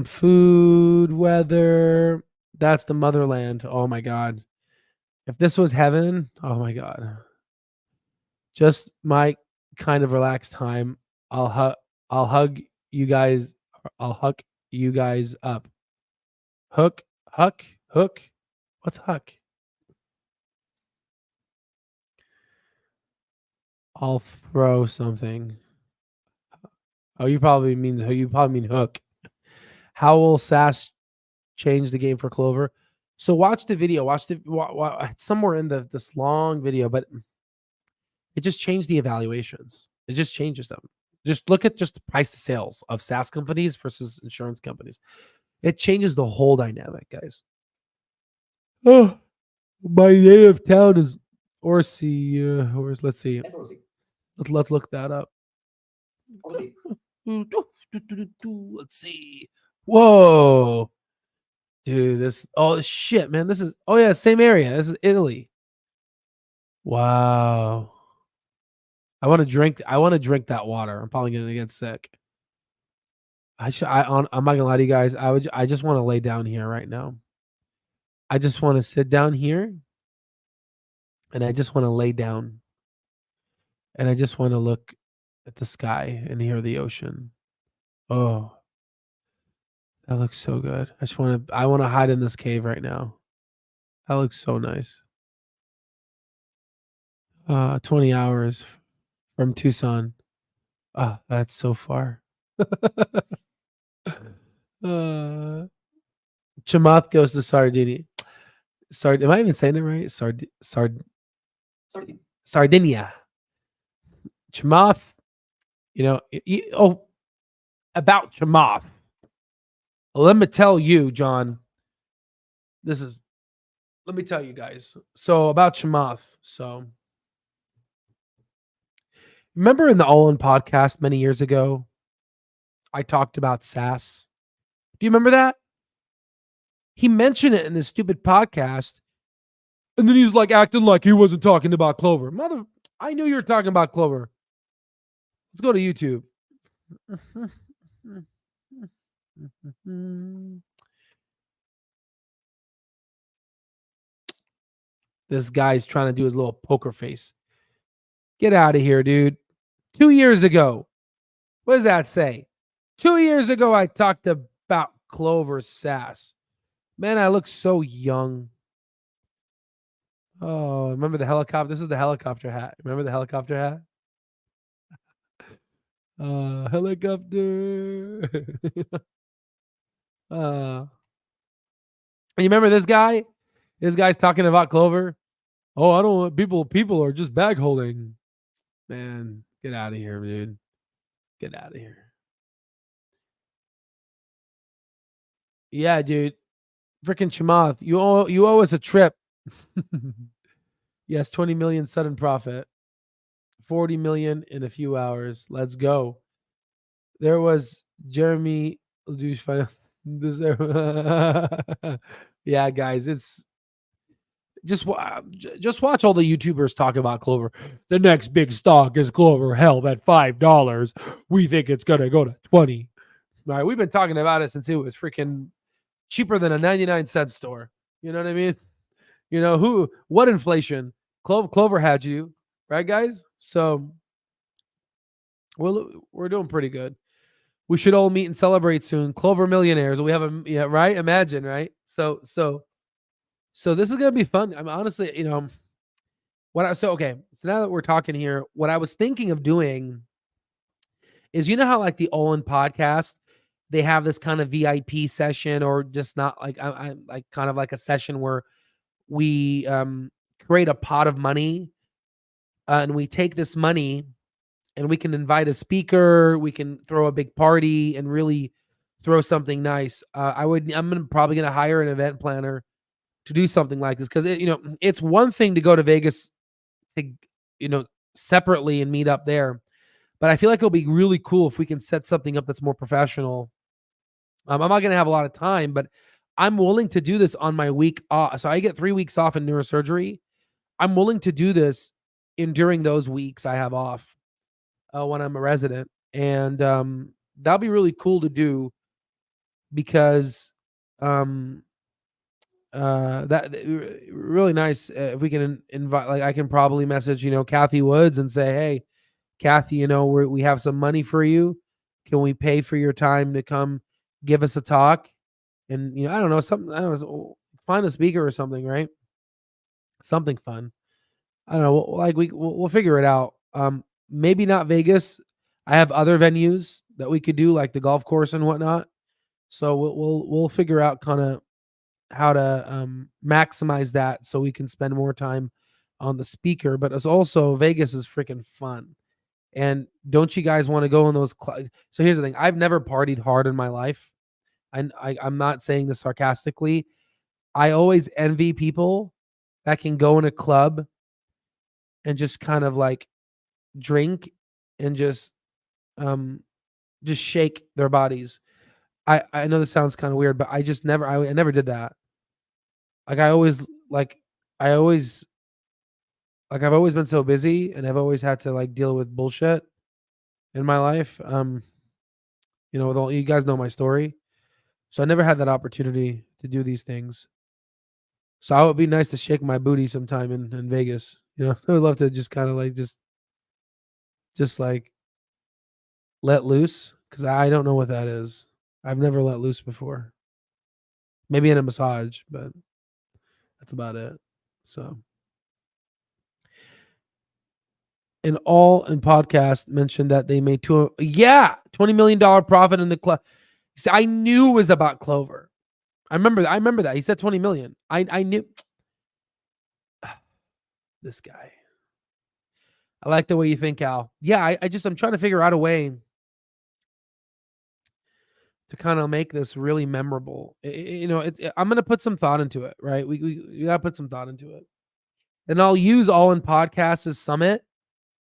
Food, weather, that's the motherland. Oh my God. If this was heaven, oh my God. Just my kind of relaxed time. I'll hug you guys. I'll hook you guys up. Hook. What's huck? I'll throw something. Oh, you probably mean hook. How will SaaS change the game for Clover? So watch the video. Somewhere in this long video, but it just changed the evaluations. It just changes them. Just look at just the price to sales of SaaS companies versus insurance companies. It changes the whole dynamic, guys. Oh, my native town is Orsi. Let's see. Let's look that up. Let's see. Whoa, dude! Shit, man! This is same area. This is Italy. Wow. I want to drink that water. I'm probably gonna get sick. I'm not gonna lie to you guys. I just want to lay down here right now. I just want to sit down here and I just want to lay down and I just want to look at the sky and hear the ocean. Oh, that looks so good. I want to hide in this cave right now. That looks so nice. 20 hours from Tucson. That's so far. Chamath goes to Sardinia. Am I even saying it right? Sardinia. Chamath, about Chamath. Let me tell you, John. This is. Let me tell you guys. So about Chamath. So remember in the All In podcast many years ago, I talked about SaaS. Do you remember that? He mentioned it in this stupid podcast, and then he's like acting like he wasn't talking about Clover. I knew you were talking about Clover. Let's go to YouTube. This guy's trying to do his little poker face. Get out of here, dude. 2 years ago. What does that say? 2 years ago, I talked about Clover SaaS. Man, I look so young. Oh, remember the helicopter? This is the helicopter hat. Remember the helicopter hat? Helicopter. And you remember this guy? This guy's talking about Clover. Oh, I don't want people are just bag holding. Man, get out of here, dude. Get out of here. Yeah, dude. Freaking Chamath, you owe us a trip. Yes, 20 million sudden profit. 40 million in a few hours. Let's go. There was Jeremy. Yeah, guys, it's just watch all the YouTubers talk about Clover. The next big stock is Clover Health at $5. We think it's gonna go to 20. All right, we've been talking about it since it was freaking cheaper than a 99-cent store. You know what I mean? You know what inflation? Clover had you, right, guys? So we're doing pretty good. We should all meet and celebrate soon. Clover millionaires. We have right? Imagine, right? So this is gonna be fun. I'm honestly, okay. So now that we're talking here, what I was thinking of doing is, how like the All In podcast, they have this kind of VIP session, or just not like I like kind of like a session where we create a pot of money, and we take this money and we can invite a speaker, we can throw a big party and really throw something nice. I'm probably going to hire an event planner to do something like this, because it's one thing to go to Vegas to separately and meet up there, but I feel like it'll be really cool if we can set something up that's more professional. I'm not going to have a lot of time, but I'm willing to do this on my week off. So I get 3 weeks off in neurosurgery. I'm willing to do this during those weeks I have off, when I'm a resident. And that'll be really cool to do, because that really nice. If we can invite, like, I can probably message, Kathy Woods and say, hey, Kathy, we have some money for you. Can we pay for your time to come give us a talk? And, I don't know, find a speaker or something, right? Something fun. I don't know. Like we'll figure it out. Maybe not Vegas. I have other venues that we could do, like the golf course and whatnot. So we'll figure out kind of how to maximize that, so we can spend more time on the speaker. But it's also, Vegas is freaking fun. And don't you guys want to go in those? So here's the thing: I've never partied hard in my life, and I'm not saying this sarcastically. I always envy people that can go in a club and just kind of like drink and just shake their bodies. I know this sounds kind of weird, but I never did that. Like I've always I've always been so busy, and I've always had to like deal with bullshit in my life. With all you guys know my story. So I never had that opportunity to do these things. So it would be nice to shake my booty sometime in Vegas. I would love to just kind of like just like let loose, because I don't know what that is. I've never let loose before. Maybe in a massage, but that's about it. So, an All In podcast mentioned that they made $20 million profit in the club. See, I knew it was about Clover. I remember that. He said 20 million. I knew. This guy. I like the way you think, Al. Yeah, I'm trying to figure out a way to kind of make this really memorable. I'm going to put some thought into it, right? We got to put some thought into it. And I'll use All In Podcasts as Summit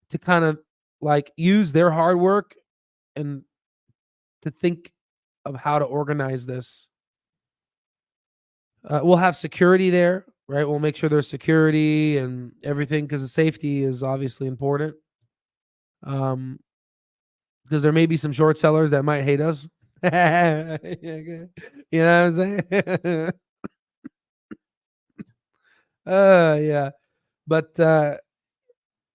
to kind of like use their hard work and to think of how to organize this. We'll have security there, right? We'll make sure there's security and everything because the safety is obviously important. Because there may be some short sellers that might hate us. You know what I'm saying? Yeah. But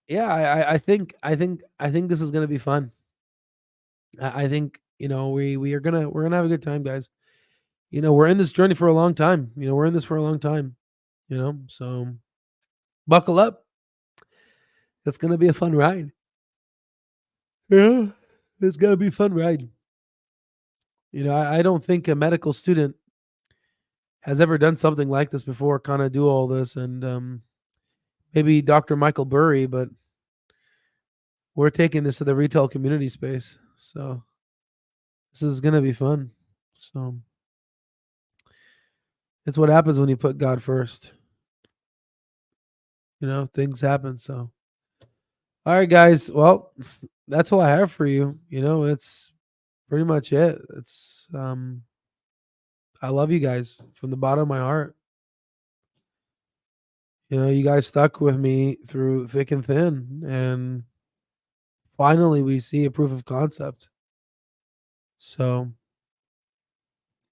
yeah, I think this is gonna be fun. I think we're gonna have a good time, guys. We're in this journey for a long time. We're in this for a long time. So buckle up. It's gonna be a fun ride. Yeah, it's gonna be a fun ride. I don't think a medical student has ever done something like this before. Kind of do all this, and maybe Dr. Michael Burry, but we're taking this to the retail community space. So this is gonna be fun. So it's what happens when you put God first. Things happen. So all right, guys. Well, that's all I have for you. It's pretty much it. It's I love you guys from the bottom of my heart. You guys stuck with me through thick and thin, and finally we see a proof of concept. So,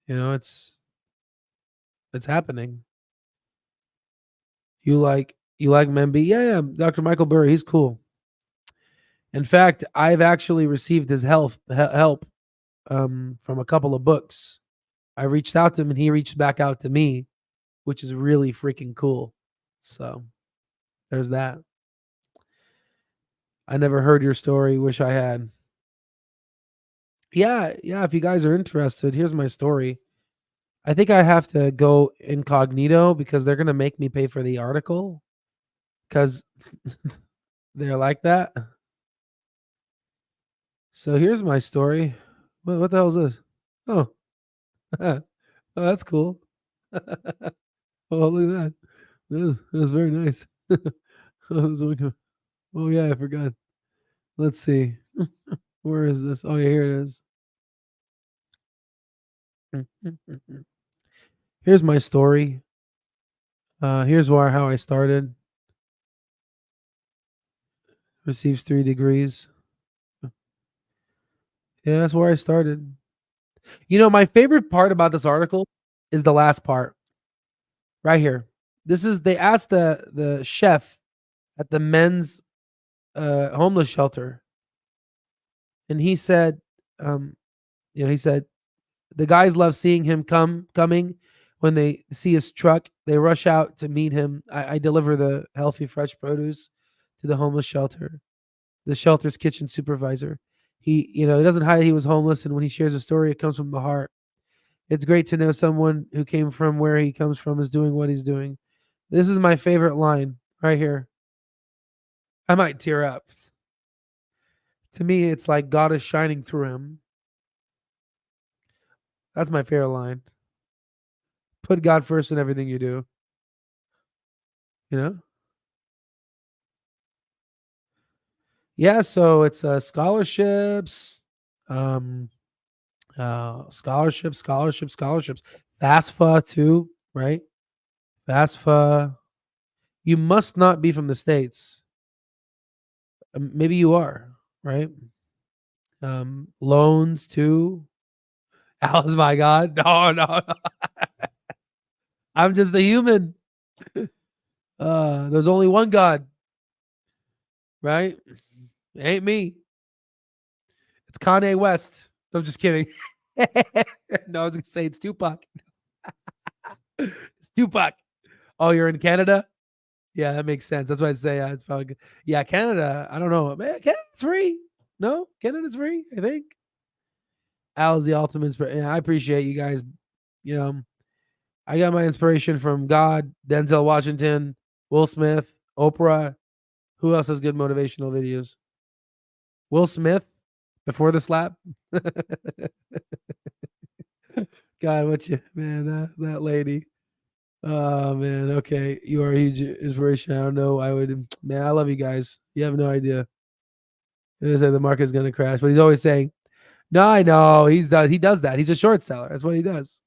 it's happening. You like Memby? Yeah, Dr. Michael Burry, he's cool. In fact, I've actually received his help from a couple of books. I reached out to him and he reached back out to me, which is really freaking cool. So, there's that. I never heard your story. Wish I had. Yeah. If you guys are interested, here's my story. I think I have to go incognito because they're going to make me pay for the article because they're like that. So here's my story. What the hell is this? Oh, oh that's cool. Oh, look at that. This is very nice. Oh, yeah, I forgot. Let's see. Where is this? Oh, yeah, here it is. Here's my story. Here's how I started. Receives 3 degrees. Yeah, that's where I started. My favorite part about this article is the last part. Right here. They asked the chef at the men's homeless shelter. And he said, he said, the guys love seeing him coming. When they see his truck, they rush out to meet him. I deliver the healthy, fresh produce to the homeless shelter. The shelter's kitchen supervisor. He doesn't hide he was homeless, and when he shares a story, it comes from the heart. It's great to know someone who came from where he comes from is doing what he's doing. This is my favorite line right here. I might tear up. To me, it's like God is shining through him. That's my favorite line. Put God first in everything you do. Yeah, so it's scholarships, scholarships. FAFSA too, right? FAFSA. You must not be from the States. Maybe you are, right? Loans too. Oh my God. No. I'm just a human. There's only one God, right? It ain't me. It's Kanye West. I'm just kidding. No, I was gonna say it's Tupac. It's Tupac. Oh, you're in Canada? Yeah, that makes sense. That's why I say it's probably good. Yeah, Canada. I don't know. Man, Canada's free. No, Canada's free, I think. Al's the ultimate. Yeah, I appreciate you guys. I got my inspiration from God, Denzel Washington, Will Smith, Oprah. Who else has good motivational videos? Will Smith before the slap. God, what you, man, that lady. Oh, man. Okay. You are a huge inspiration. I don't know. Man, I love you guys. You have no idea. He said the market's going to crash, but he's always saying, no, I know. He does that. He's a short seller. That's what he does.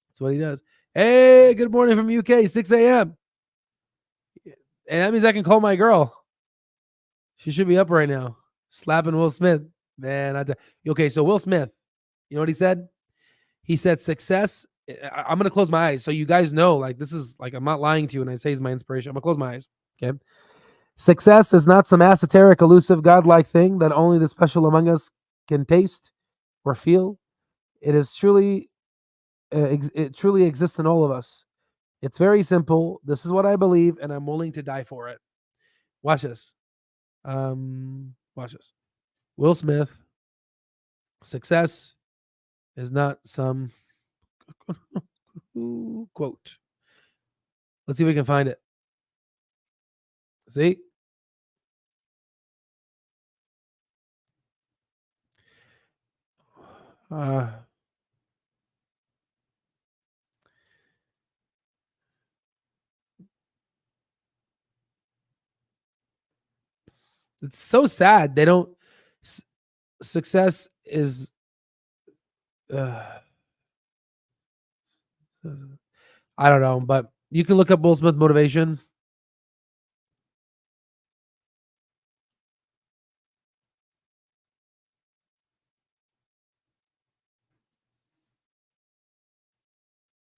That's what he does. Hey, good morning from UK, 6 a.m. And that means I can call my girl. She should be up right now, slapping Will Smith. Man, okay, so Will Smith, you know what he said? He said success. I'm going to close my eyes so you guys know, like, this is like, I'm not lying to you when I say he's my inspiration. I'm going to close my eyes, okay? Success is not some esoteric, elusive, godlike thing that only the special among us can taste or feel. It is truly, it truly exists in all of us. It's very simple. This is what I believe, and I'm willing to die for it. Watch this. Watch this. Will Smith, success is not some quote. Let's see if we can find it. See? It's so sad. They don't. Success is. I don't know, but you can look up Will Smith motivation.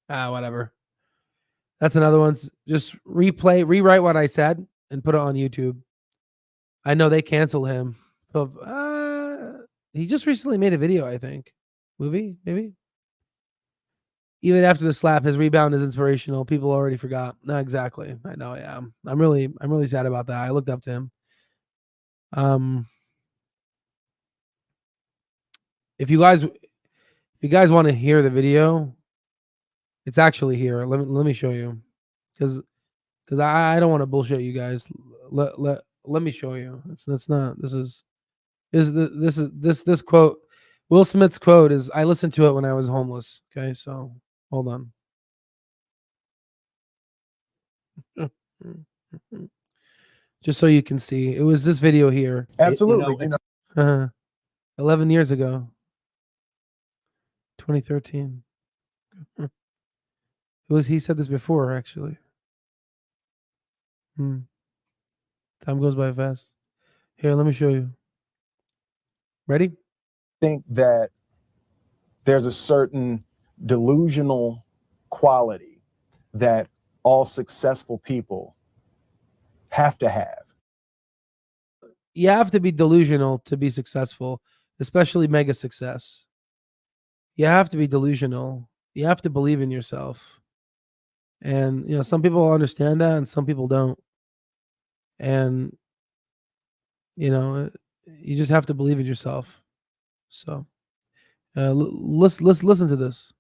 Whatever. That's another one. Just rewrite what I said, and put it on YouTube. I know they canceled him. He just recently made a video, I think. Movie, maybe? Even after the slap, his rebound is inspirational. People already forgot. No, exactly. I know, yeah. I'm really sad about that. I looked up to him. If you guys want to hear the video, it's actually here. Let me show you. Because I don't want to bullshit you guys. Let me show you. This quote. Will Smith's quote is, I listened to it when I was homeless. Okay, so hold on. Just so you can see. It was this video here. Absolutely. 11 years ago. 2013. He said this before, actually. Time goes by fast. Here, let me show you. Ready? Think that there's a certain delusional quality that all successful people have to have. You have to be delusional to be successful, especially mega success. You have to be delusional. You have to believe in yourself. And, some people understand that and some people don't. And, you just have to believe in yourself. So, listen to this.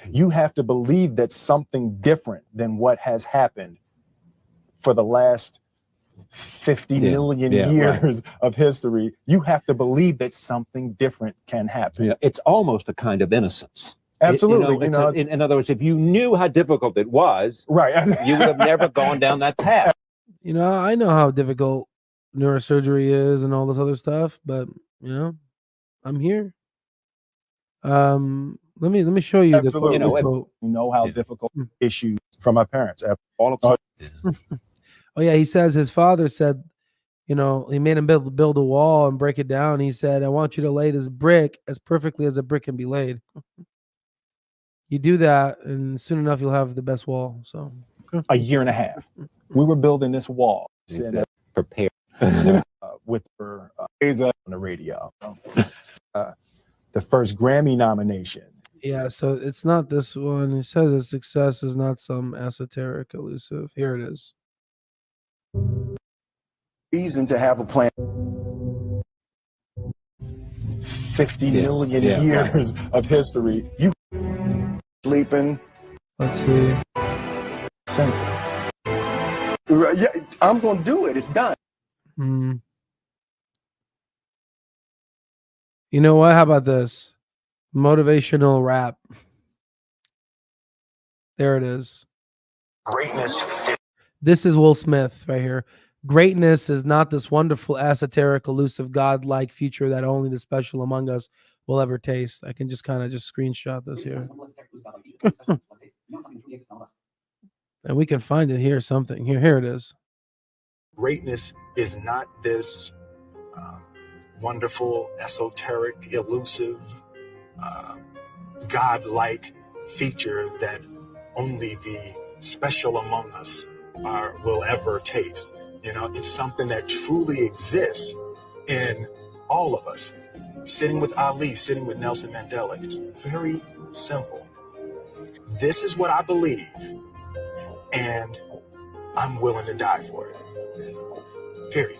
You have to believe that something different than what has happened for the last 50 million years of history. You have to believe that something different can happen. Yeah, it's almost a kind of innocence. Absolutely. In other words, if you knew how difficult it was, right, you would have never gone down that path. I know how difficult neurosurgery is and all this other stuff, but I'm here. Let me show you the quote. You know how difficult issues from my parents. All of Oh yeah, he says his father said, he made him build a wall and break it down. He said, I want you to lay this brick as perfectly as a brick can be laid. You do that, and soon enough you'll have the best wall. So a year and a half, we were building this wall. Prepared with her on the radio. The first Grammy nomination. Yeah, so it's not this one. He says that success is not some esoteric, elusive. Here it is. Reason to have a plan. 50 million years of history. You sleeping. Let's see. Simple. Yeah, I'm gonna do it. It's done. You know what? How about this? Motivational rap. There it is. Greatness. This is Will Smith right here. Greatness is not this wonderful, esoteric, elusive, godlike future that only the special among us will ever taste. I can just kind of just screenshot this here. And we can find it here, something. Here it is. Greatness is not this wonderful, esoteric, elusive, godlike feature that only the special among us will ever taste. You know, it's something that truly exists in all of us. Sitting with Ali, sitting with Nelson Mandela, it's very simple. This is what I believe, and I'm willing to die for it. Period.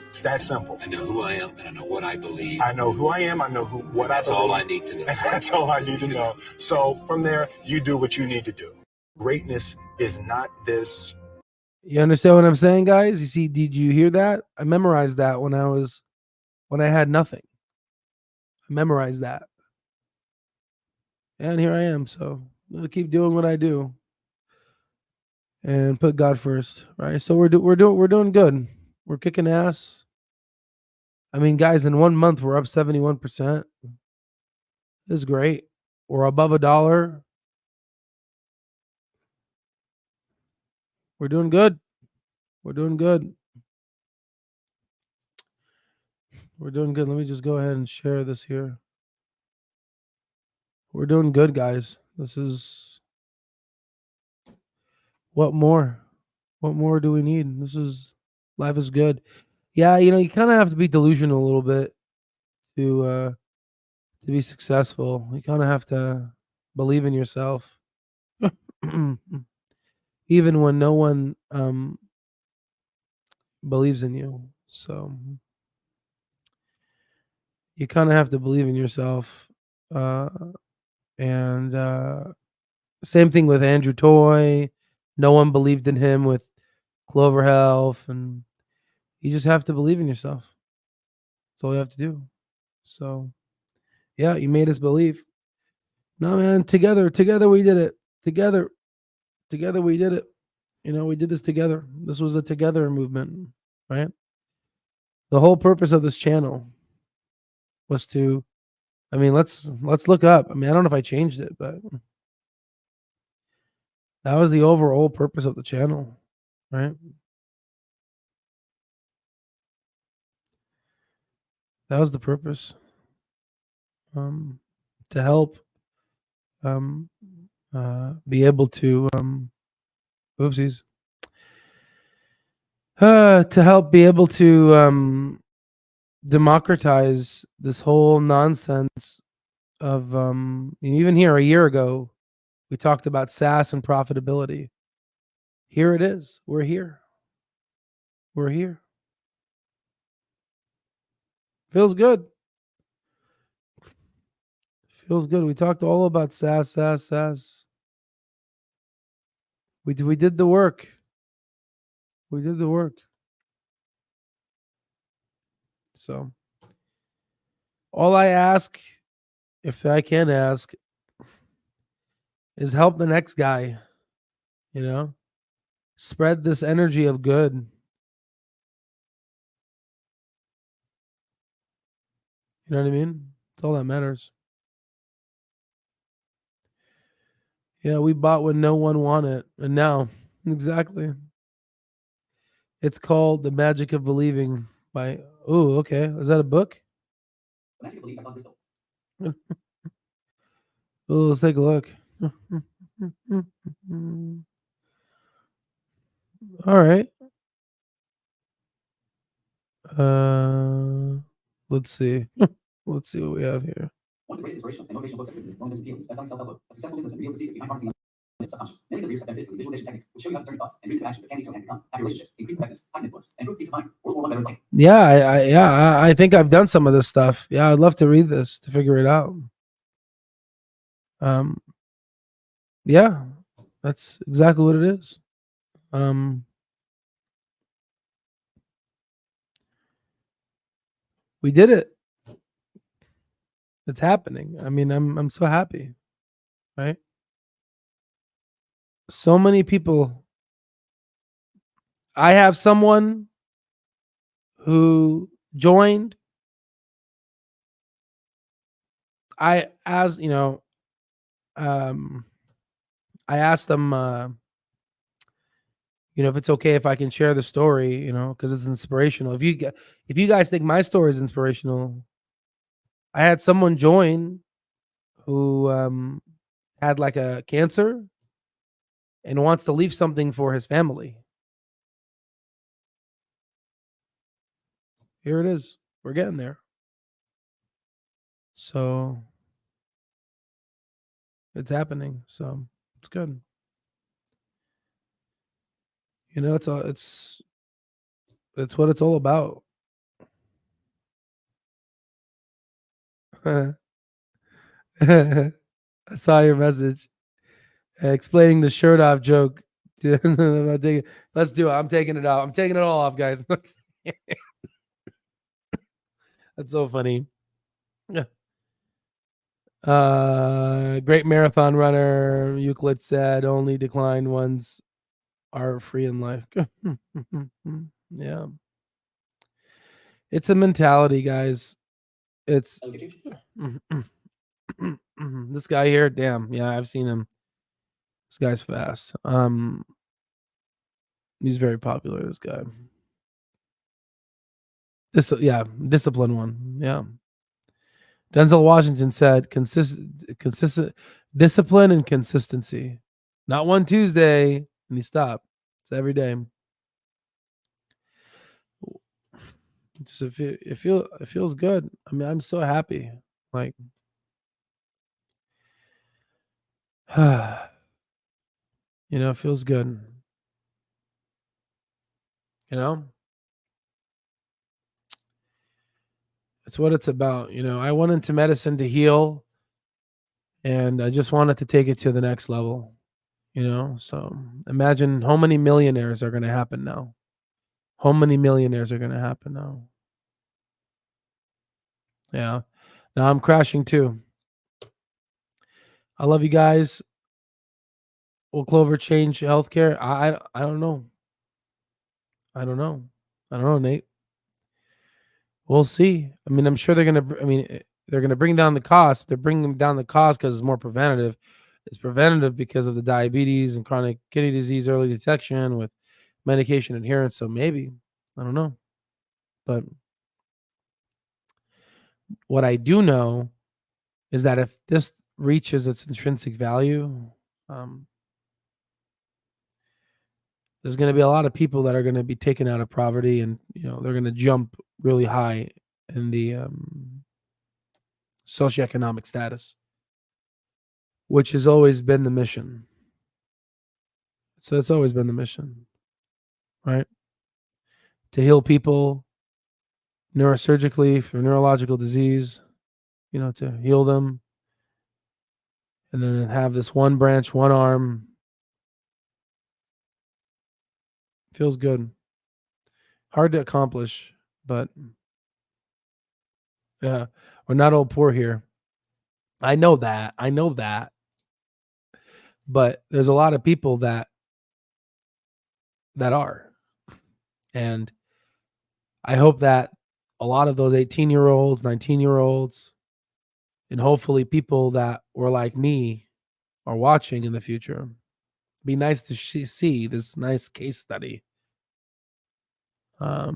It's that simple. I know who I am and I know what I believe. I know who I am. I know what I believe. That's all I need to know. And that's all I need to know. So from there, you do what you need to do. Greatness is not this. You understand what I'm saying, guys? You see, did you hear that? I memorized that when I had nothing. I memorized that. And here I am. So I'm gonna keep doing what I do and put God first, right? So we're doing good. We're kicking ass. I mean, guys, in 1 month we're up 71%. This is great. We're above $1. We're doing good. We're doing good. We're doing good. Let me just go ahead and share this here. We're doing good, guys. This is what more? What more do we need? Life is good. Yeah, you know, you kind of have to be delusional a little bit to be successful. You kind of have to believe in yourself. Even when no one believes in you. So you kind of have to believe in yourself. And same thing with Andrew Toy. No one believed in him with Clover Health. And you just have to believe in yourself. That's all you have to do. So, yeah, you made us believe. No, man, together we did it. Together we did it. You know, we did this together. This was a together movement, right? The whole purpose of this channel was to, I mean, let's look up. I mean, I don't know if I changed it, but that was the overall purpose of the channel, right? That was the purpose. To help be able to oopsies. To help be able to democratize this whole nonsense of even here a year ago we talked about SaaS and profitability. Here it is. We're here. Feels good. We talked all about SaaS. We did the work. So all I ask, if I can ask, is help the next guy, you know, spread this energy of good. You know what I mean? That's all that matters. Yeah, we bought when no one wanted, and now, exactly. It's called The Magic of Believing by, oh, okay. Is that a book? Oh, let's take a look. All right. Let's see. Let's see what we have here. One of the greatest inspirational and motivational books I've written, one of them is best-selling self-help book. A successful business reveals the secrets behind marketing and subconscious. Many of the readers have benefited from visualization techniques, which show you how to turn your thoughts and dreams into actions that can lead to enhanced income, happy relationships, increased effectiveness, heightened influence, and improved peace of mind. World War I veteran life. Yeah, I think I've done some of this stuff. Yeah, I'd love to read this to figure it out. Yeah, that's exactly what it is. We did it. It's happening. I mean, I'm so happy, right? So many people. I have someone who joined. I as you know, I asked them, if it's okay if I can share the story, because it's inspirational. If you guys think my story is inspirational, I had someone join who had like a cancer and wants to leave something for his family. Here it is. We're getting there. So it's happening. So it's good. It's what it's all about. I saw your message explaining the shirt off joke. Let's do it. I'm taking it out. I'm taking it all off, guys. That's so funny. Yeah. Great marathon runner. Euclid said only declined ones are free in life. Yeah. It's a mentality, guys. It's this guy here. Damn. Yeah, I've seen him. This guy's fast. He's very popular, this guy. Discipline one. Yeah. Denzel Washington said consistent discipline and consistency. Not one Tuesday and he stopped. It's every day. It feels good. I mean, I'm so happy. Like it feels good. It's what it's about. I went into medicine to heal and I just wanted to take it to the next level. So imagine how many millionaires are going to happen now. How many millionaires are going to happen now? Yeah. Now I'm crashing too. I love you guys. Will Clover change healthcare? I don't know. I don't know, Nate. We'll see. I mean, I'm sure they're going to bring down the cost. They're bringing down the cost because it's more preventative. It's preventative because of the diabetes and chronic kidney disease early detection with medication adherence. So maybe, I don't know. But what I do know is that if this reaches its intrinsic value, there's going to be a lot of people that are going to be taken out of poverty, and they're going to jump really high in the socioeconomic status, which has always been the mission. So it's always been the mission, right? To heal people neurosurgically for neurological disease, to heal them, and then have this one branch, one arm. Feels good. Hard to accomplish, but yeah, we're not all poor here. I know that. But there's a lot of people that are. And I hope that a lot of those 18-year-olds, 19-year-olds, and hopefully people that were like me are watching in the future. It'd be nice to see this nice case study of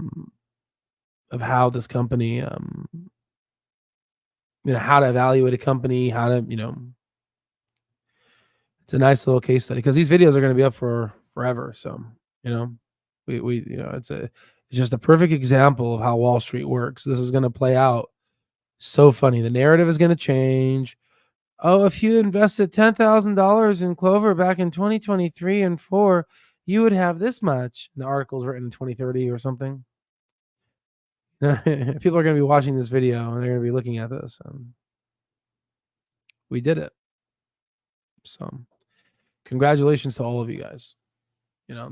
how this company, how to evaluate a company, how to, it's a nice little case study because these videos are going to be up for forever. So, it's just a perfect example of how Wall Street works. This is going to play out so funny. The narrative is going to change. Oh, if you invested $10,000 in Clover back in 2023 and 4, you would have this much. And the article's written in 2030 or something. People are going to be watching this video and they're going to be looking at this. We did it. So, congratulations to all of you guys.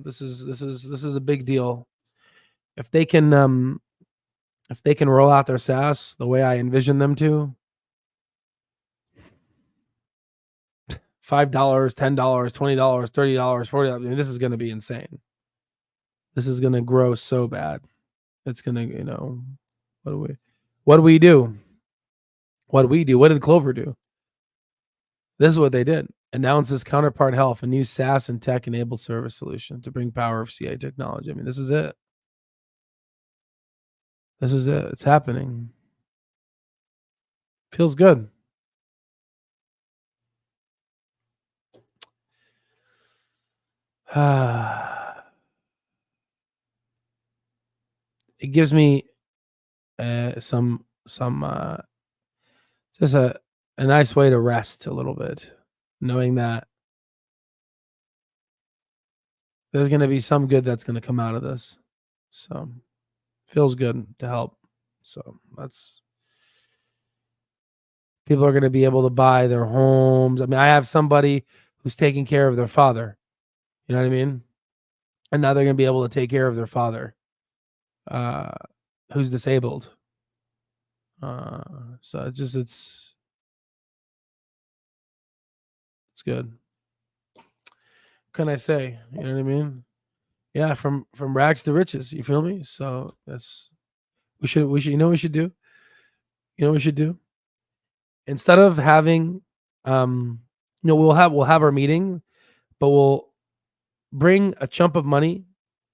This is a big deal. If they can roll out their SaaS the way I envision them to, $5, $10, $20, $30, $40. I mean, this is going to be insane. This is going to grow so bad. It's going to, what do we do? What do we do? What did Clover do? This is what they did. Announces Counterpart Health, a new SaaS and tech-enabled service solution to bring power of CA technology. I mean, this is it. This is it. It's happening. Feels good. It gives me some just a nice way to rest a little bit, knowing that there's going to be some good that's going to come out of this. So feels good to help. So people are going to be able to buy their homes. I mean, I have somebody who's taking care of their father. You know what I mean? And now they're going to be able to take care of their father, who's disabled. So it's good. What can I say? You know what I mean? Yeah, from rags to riches. You feel me? So we should you know what we should do? You know what we should do? Instead of having we'll have our meeting, but we'll bring a chunk of money.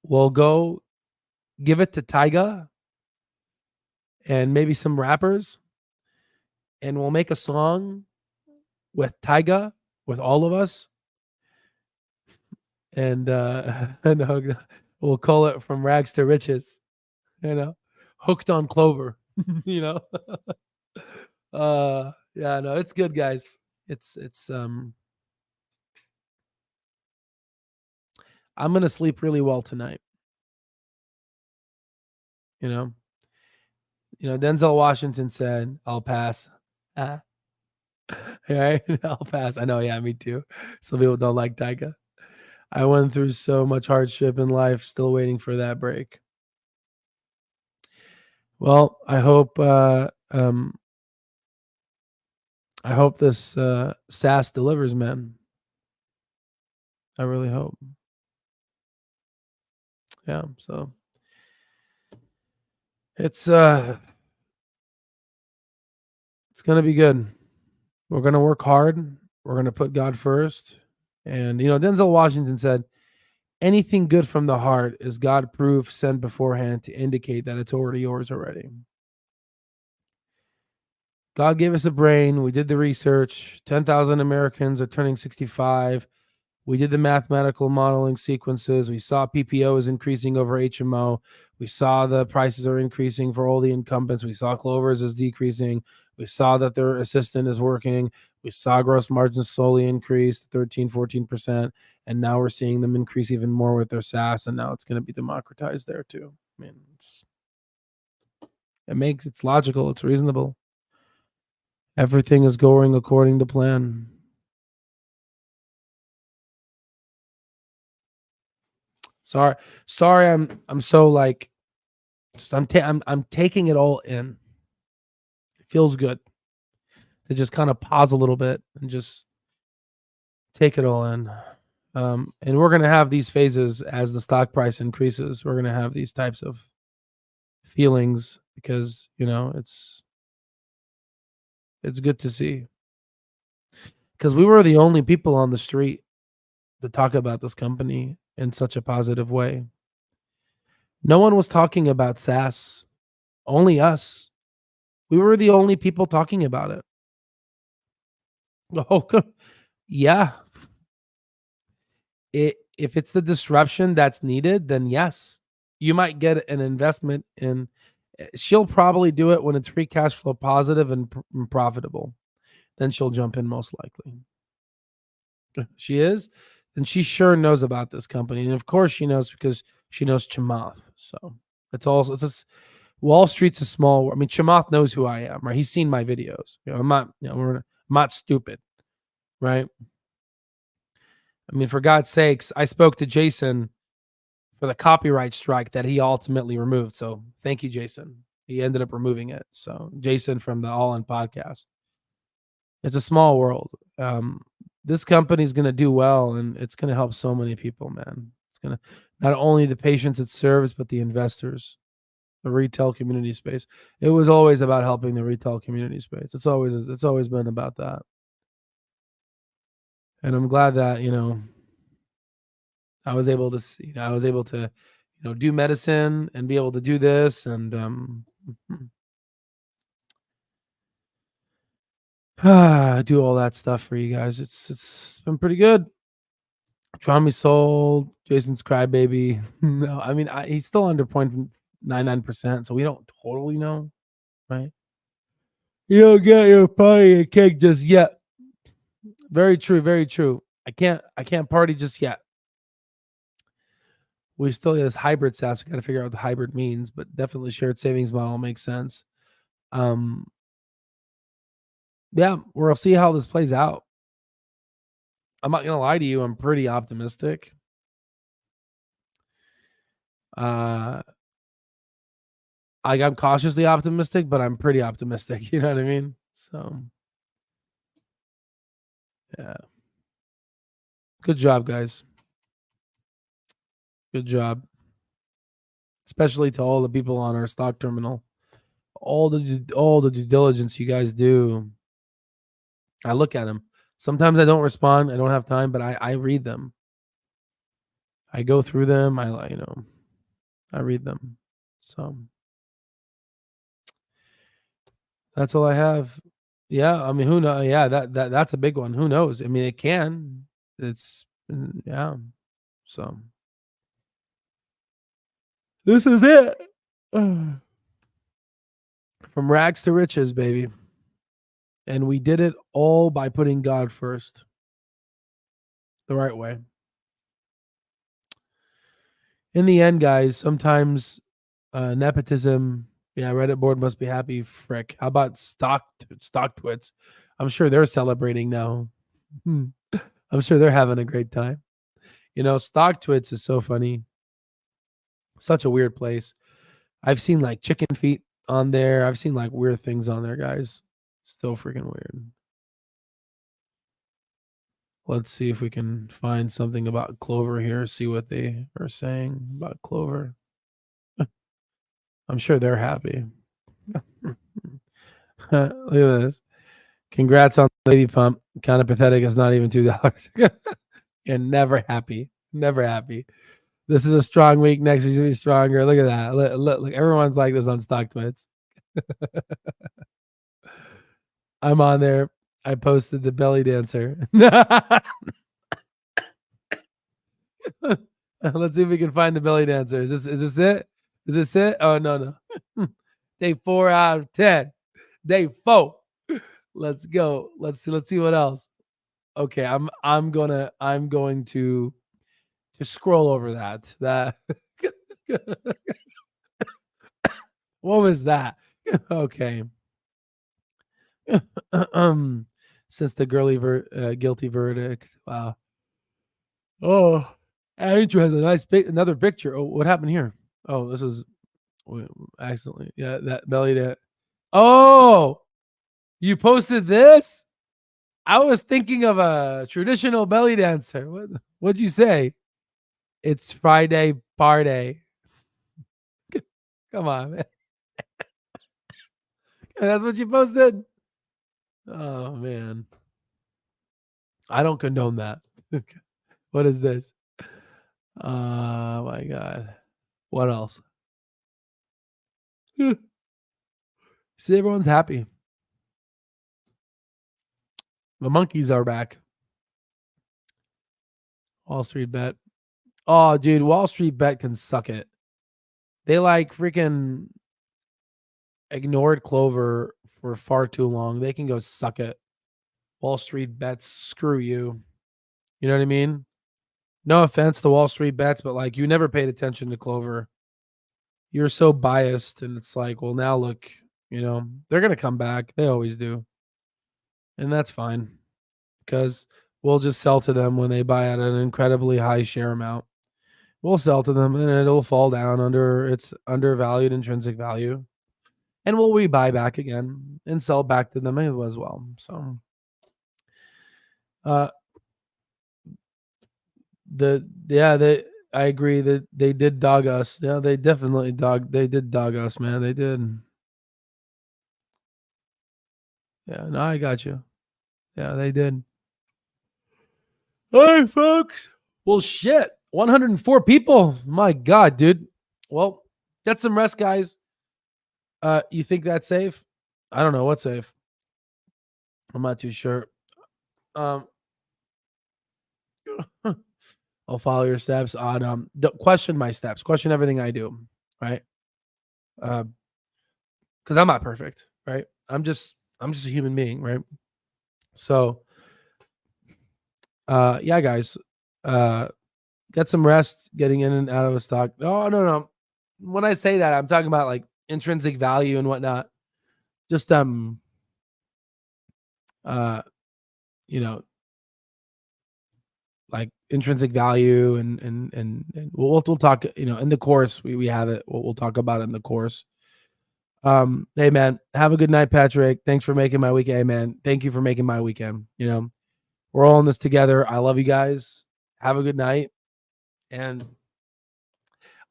We'll go give it to Tyga and maybe some rappers, and we'll make a song with Tyga, with all of us, and we'll call it From Rags to Riches. Hooked on Clover. Yeah, no, it's good, guys. It's I'm gonna sleep really well tonight. Denzel Washington said, "I'll pass." Right? I'll pass. I know, yeah, me too. Some people don't like Tyga. I went through so much hardship in life, still waiting for that break. Well, I hope this SaaS delivers, man. I really hope. Yeah, so it's going to be good. We're going to work hard. We're going to put God first. And Denzel Washington said, anything good from the heart is God proof sent beforehand to indicate that it's already yours already. God gave us a brain. We did the research. 10,000 Americans are turning 65. We did the mathematical modeling sequences. We saw PPO is increasing over HMO. We saw the prices are increasing for all the incumbents. We saw Clover's is decreasing. We saw that their assistant is working. We saw gross margins slowly increase to 13, 14%. And now we're seeing them increase even more with their SaaS. And now it's going to be democratized there too. I mean, it's logical. It's reasonable. Everything is going according to plan. Sorry, I'm so like, I'm taking it all in. It feels good to just kind of pause a little bit and just take it all in. And we're gonna have these phases as the stock price increases. We're gonna have these types of feelings because it's good to see. Because we were the only people on the street to talk about this company in such a positive way. No one was talking about SaaS, only us. We were the only people talking about it. Oh, yeah. If it's the disruption that's needed, then yes, you might get an investment in. She'll probably do it when it's free cash flow positive and profitable. Then she'll jump in most likely. She is, and she sure knows about this company, and of course she knows because she knows Chamath. So Wall Street's a small. I mean, Chamath knows who I am, right? He's seen my videos. I'm not stupid, right? I mean, for God's sakes, I spoke to Jason for the copyright strike that he ultimately removed. So thank you, Jason. He ended up removing it. So Jason from the All In podcast. It's a small world. this company is going to do well, and it's going to help so many people, man. It's going to not only the patients it serves, but the investors, the retail community space. It was always about helping the retail community space. It's always been about that. And I'm glad that, I was able to, do medicine and be able to do this, and do all that stuff for you guys. It's been pretty good. Trami sold. Jason's crybaby. No, I mean, he's still under 0.99%, so we don't totally know, right? You don't get your party and cake just yet. Very true, very true. I can't party just yet. We still have this hybrid SaaS. We got to figure out what the hybrid means, but definitely shared savings model makes sense. Yeah, we'll see how this plays out. I'm not gonna lie to you, I'm pretty optimistic. I'm cautiously optimistic, but I'm pretty optimistic. You know what I mean? So, yeah. Good job, guys. Good job. Especially to all the people on our stock terminal. All the due diligence you guys do. I look at them. Sometimes I don't respond. I don't have time, but I read them. I go through them. I read them. So that's all I have. Yeah, I mean, who knows? Yeah, that's a big one. Who knows? I mean, it can. It's yeah. So this is it. From rags to riches, baby. And we did it all by putting God first. The right way. In the end, guys, sometimes nepotism. Yeah, Reddit board must be happy. Frick. How about stock twits? I'm sure they're celebrating now. I'm sure they're having a great time. Stock twits is so funny. Such a weird place. I've seen like chicken feet on there. I've seen like weird things on there, guys. Still freaking weird. Let's see if we can find something about Clover here. See what they are saying about Clover. I'm sure they're happy. Look at this. Congrats on the baby pump. Kind of pathetic. It's not even $2. You're never happy. Never happy. This is a strong week. Next week's gonna be stronger. Look at that. Look. Everyone's like this on Stock Twits. I'm on there. I posted the belly dancer. Let's see if we can find the belly dancer. Is this it? Is this it? Oh no. Day 4 out of 10. Day 4. Let's go. Let's see what else. Okay, I'm going to scroll over that. What was that? Okay. Since the guilty verdict. Wow. Oh, Andrew has a nice another picture. Oh, what happened here? Oh, this is accidentally. Yeah, that belly dance. Oh, you posted this? I was thinking of a traditional belly dancer. What'd you say? It's Friday party. Come on, man. That's what you posted? Oh, man. I don't condone that. What is this? Oh, my God. What else? See, everyone's happy. The monkeys are back. Wall Street Bet. Oh, dude, Wall Street Bet can suck it. They like freaking ignored Clover for far too long. They can go suck it. Wall Street Bets, screw you. You know what I mean? No offense to Wall Street Bets, but like you never paid attention to Clover. You're so biased, and it's like, well, now look, they're going to come back. They always do. And that's fine because we'll just sell to them when they buy at an incredibly high share amount. We'll sell to them and it'll fall down under its undervalued intrinsic value. And we'll rebuy back again and sell back to them as well. So I agree that they did dog us. Yeah, they definitely did dog us, man. They did. Yeah, no, I got you. Yeah, they did. All right, folks. Well, shit. 104 people. My God, dude. Well, get some rest, guys. You think that's safe? I don't know what's safe. I'm not too sure. I'll follow your steps on don't question my steps. Question everything I do, right? Because I'm not perfect, right? I'm just a human being, right? So yeah, guys. Get some rest, getting in and out of a stock. No. When I say that, I'm talking about like intrinsic value and whatnot. Just you know, like intrinsic value and we'll talk, you know, in the course we have it. We'll talk about it in the course. Hey man, have a good night, Patrick. Thanks for making my weekend. Hey man, thank you for making my weekend. You know, we're all in this together. I love you guys. Have a good night. And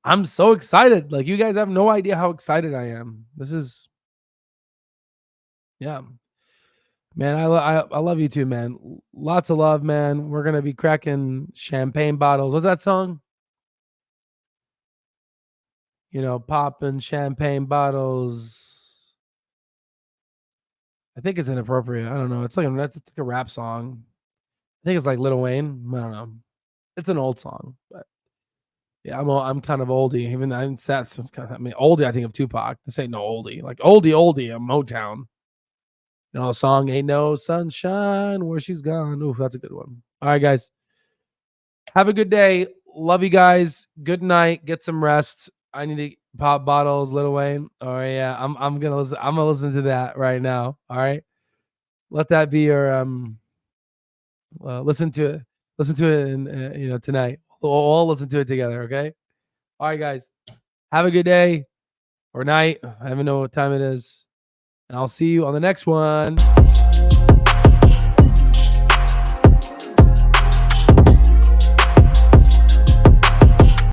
I'm so excited. Like, you guys have no idea how excited I am. This is, yeah, man. I love you too, man. Lots of love, man. We're gonna be cracking champagne bottles. What's that song? You know, popping champagne bottles. I think it's inappropriate. I don't know. It's like a rap song. I think it's like Lil Wayne. I don't know. It's an old song, but yeah, I'm kind of oldie. Even I'm sad. I mean, oldie. I think of Tupac. This ain't no oldie. Like oldie. I'm Motown. You know, a song ain't no sunshine where she's gone. Ooh, that's a good one. All right, guys. Have a good day. Love you guys. Good night. Get some rest. I need to pop bottles, Lil Wayne. Oh yeah, I'm gonna listen to that right now. All right. Let that be your listen to it and you know, tonight. We'll all listen to it together, okay? All right, guys. Have a good day or night. I don't even know what time it is. And I'll see you on the next one.